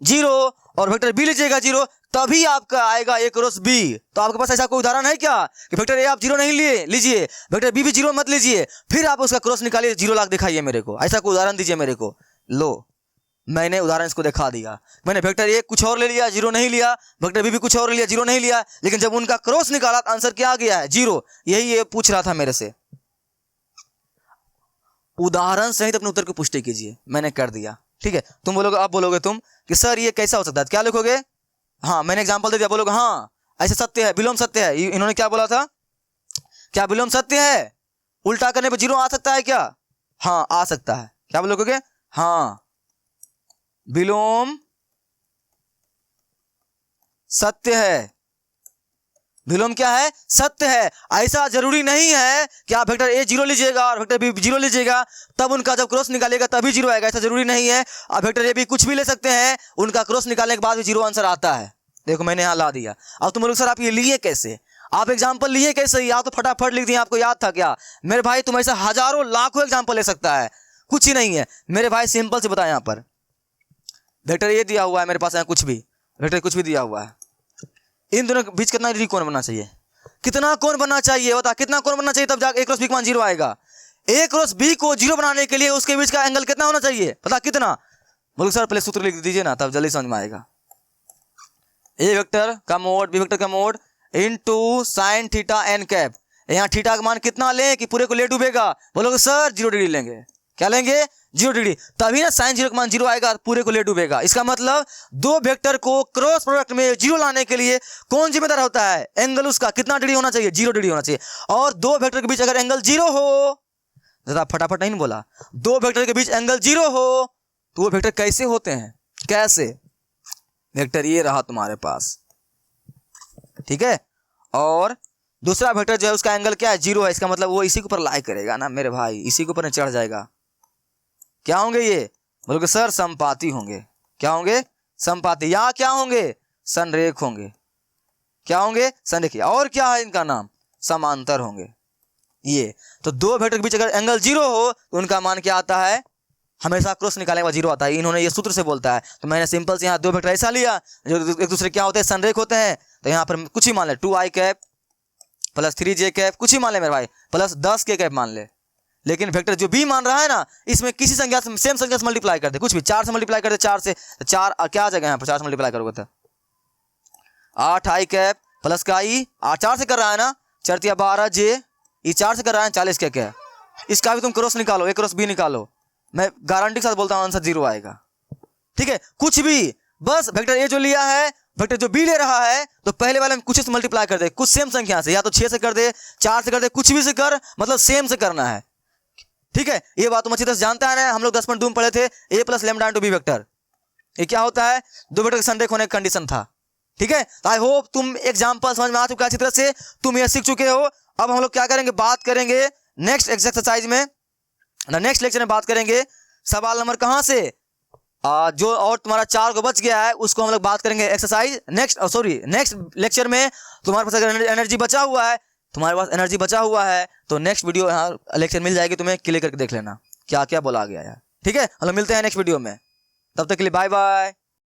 0 और वेक्टर बी लीजिएगा 0, तभी आपका आएगा ए क्रॉस बी। तो आपके पास ऐसा कोई उदाहरण है क्या कि वेक्टर ए आप 0 नहीं लीजिए, वेक्टर बी भी 0 मत लीजिए, फिर आप उसका क्रॉस निकालिए 0 लाख दिखाइए मेरे को, ऐसा कोई उदाहरण दीजिए मेरे को। लो मैंने उदाहरण इसको दिखा दिया। मैंने वेक्टर ए कुछ और ले लिया 0 नहीं लिया, वेक्टर बी भी कुछ और ले लिया 0 नहीं लिया, लेकिन जब उनका क्रॉस निकाला तो आंसर क्या आ गया है 0। यही ये पूछ रहा था मेरे से। उदाहरण सहित अपने उत्तर की पुष्टि कीजिए। मैंने कर दिया, ठीक है। तुम बोलोगे, आप बोलोगे तुम कि सर ये कैसा हो सकता है, क्या लिखोगे? हाँ मैंने एग्जांपल दे दिया, बोलोगे हाँ ऐसे सत्य है, विलोम सत्य है। इन्होंने क्या बोला था, क्या विलोम सत्य है? उल्टा करने पर 0 आ सकता है क्या? हाँ आ सकता है। क्या बोलोगे? हाँ विलोम सत्य है। विलोम क्या है? सत्य है। ऐसा जरूरी नहीं है कि आप वेक्टर ए 0 लीजिएगा और वेक्टर बी 0 लीजिएगा तब उनका जब क्रॉस निकालेगा तभी 0 आएगा, ऐसा जरूरी नहीं है। आप वेक्टर ए बी कुछ भी ले सकते हैं, उनका क्रॉस निकालने के बाद भी 0 आंसर आता है। देखो मैंने यहाँ ला दिया। अब तुम लोग सर आप ये लिए कैसे, आप एग्जाम्पल लिए कैसे? या तो फटाफट लिख दिए, आपको याद था क्या? मेरे भाई तुम ऐसा हजारों लाखों एग्जाम्पल ले सकता है, कुछ ही नहीं है मेरे भाई। सिंपल से बताया, यहाँ पर वेक्टर ए दिया हुआ है मेरे पास, यहाँ कुछ भी वेक्टर कुछ भी दिया हुआ है, इन दोनों के बीच कितना डिग्री कोण बनना चाहिए? कितना कोण बनना चाहिए बता, कितना कोण बनना चाहिए तब जाकर ए क्रॉस बी का मान 0 आएगा। ए क्रॉस बी को 0 बनाने के लिए उसके बीच का एंगल कितना होना चाहिए पता? कितना? बोलो सर पहले सूत्र लिख दीजिए ना, तब जल्दी समझ में आएगा। ए वेक्टर का मोड बी वेक्टर का mod into sine theta N cap. यहाँ थीटा का मान कितना लें कि पूरे को ले डूबेगा? बोलोगे सर 0 डिग्री लेंगे। क्या लेंगे? 0 डिग्री, तभी ना साइन 0 का मान 0 आएगा, पूरे को ले डूबेगा। इसका मतलब दो वेक्टर को क्रॉस प्रोडक्ट में 0 लाने के लिए कौन जिम्मेदार होता है? एंगल उसका कितना डिग्री होना चाहिए? 0 डिग्री होना चाहिए। और दो वेक्टर के बीच अगर एंगल 0 हो, जरा फटाफट नहीं बोला, दो वेक्टर के बीच एंगल 0 हो तो वो वेक्टर कैसे होते हैं? कैसे? वेक्टर ये रहा तुम्हारे पास, ठीक है, और दूसरा वेक्टर जो है उसका एंगल क्या है? 0 है। इसका मतलब वो इसी के ऊपर लाई करेगा ना मेरे भाई, इसी के ऊपर चढ़ जाएगा। क्या होंगे ये? बोलोगे सर समपाती होंगे। क्या होंगे? समपाती। या क्या होंगे? संरेख होंगे। क्या होंगे? संरेखीय। और क्या है इनका नाम? समांतर होंगे। ये तो दो वेक्टर के बीच अगर एंगल 0 हो तो उनका मान क्या आता है? हमेशा क्रॉस निकालने के बाद 0 आता है। इन्होंने ये सूत्र से बोलता है, तो मैंने सिंपल से यहाँ दो वेक्टर ऐसा लिया जो एक दूसरे क्या होते हैं? संरेख होते हैं। तो यहाँ पर कुछ ही मान ले, 2i cap plus 3j cap, कुछ ही मान ले मेरे भाई, प्लस 10k कैप मान ले। लेकिन वेक्टर जो बी मान रहा है ना, इसमें किसी संख्या से, सेम संख्या से मल्टीप्लाई कर दे, कुछ भी 4 से मल्टीप्लाई कर दे, 4 से, तो 4 क्या आ जाएगा यहाँ पर? 4 से मल्टीप्लाई करोगे तो 8i कैप प्लस का i, 4 से कर रहा है ना, 4 × 12j, ये 4 से कर रहा है 40 क्या क्या। इसका भी तुम क्रॉस निकालो, ए क्रॉस बी निकालो, मैं गारंटी के साथ बोलता हूँ आंसर 0 आएगा। ठीक है, कुछ भी, बस वेक्टर ए जो लिया है, वेक्टर जो बी ले रहा है, तो पहले वाले में कुछ से मल्टीप्लाई कर दे, कुछ सेम संख्या से, या तो 6 से कर दे, 4 से कर दे, कुछ भी से कर, मतलब सेम से करना है। ठीक है, ये बात तुम अच्छी तरह से जानता है ना, हम लोग 10.2 में पढ़े थे, A plus lambda into B vector. ये क्या होता है? दो वेक्टर के संरेख होने का कंडीशन था। ठीक है, आई होप तुम एग्जांपल समझ में आ चुका है अच्छी तरह से, तुम ये सीख चुके हो। अब हम लोग क्या करेंगे? बात करेंगे नेक्स्ट एक्सरसाइज में, नेक्स्ट लेक्चर में बात करेंगे सवाल नंबर कहां से, जो और तुम्हारा 4 को बच गया है उसको हम लोग बात करेंगे एक्सरसाइज नेक्स्ट लेक्चर में। तुम्हारे पास अगर एनर्जी बचा हुआ है, तुम्हारे पास एनर्जी बचा हुआ है तो नेक्स्ट वीडियो यहाँ लेक्चर मिल जाएगी, तुम्हें क्लिक करके देख लेना क्या क्या बोला गया है। ठीक है, हम लोग मिलते हैं नेक्स्ट वीडियो में, तब तक के लिए बाय बाय।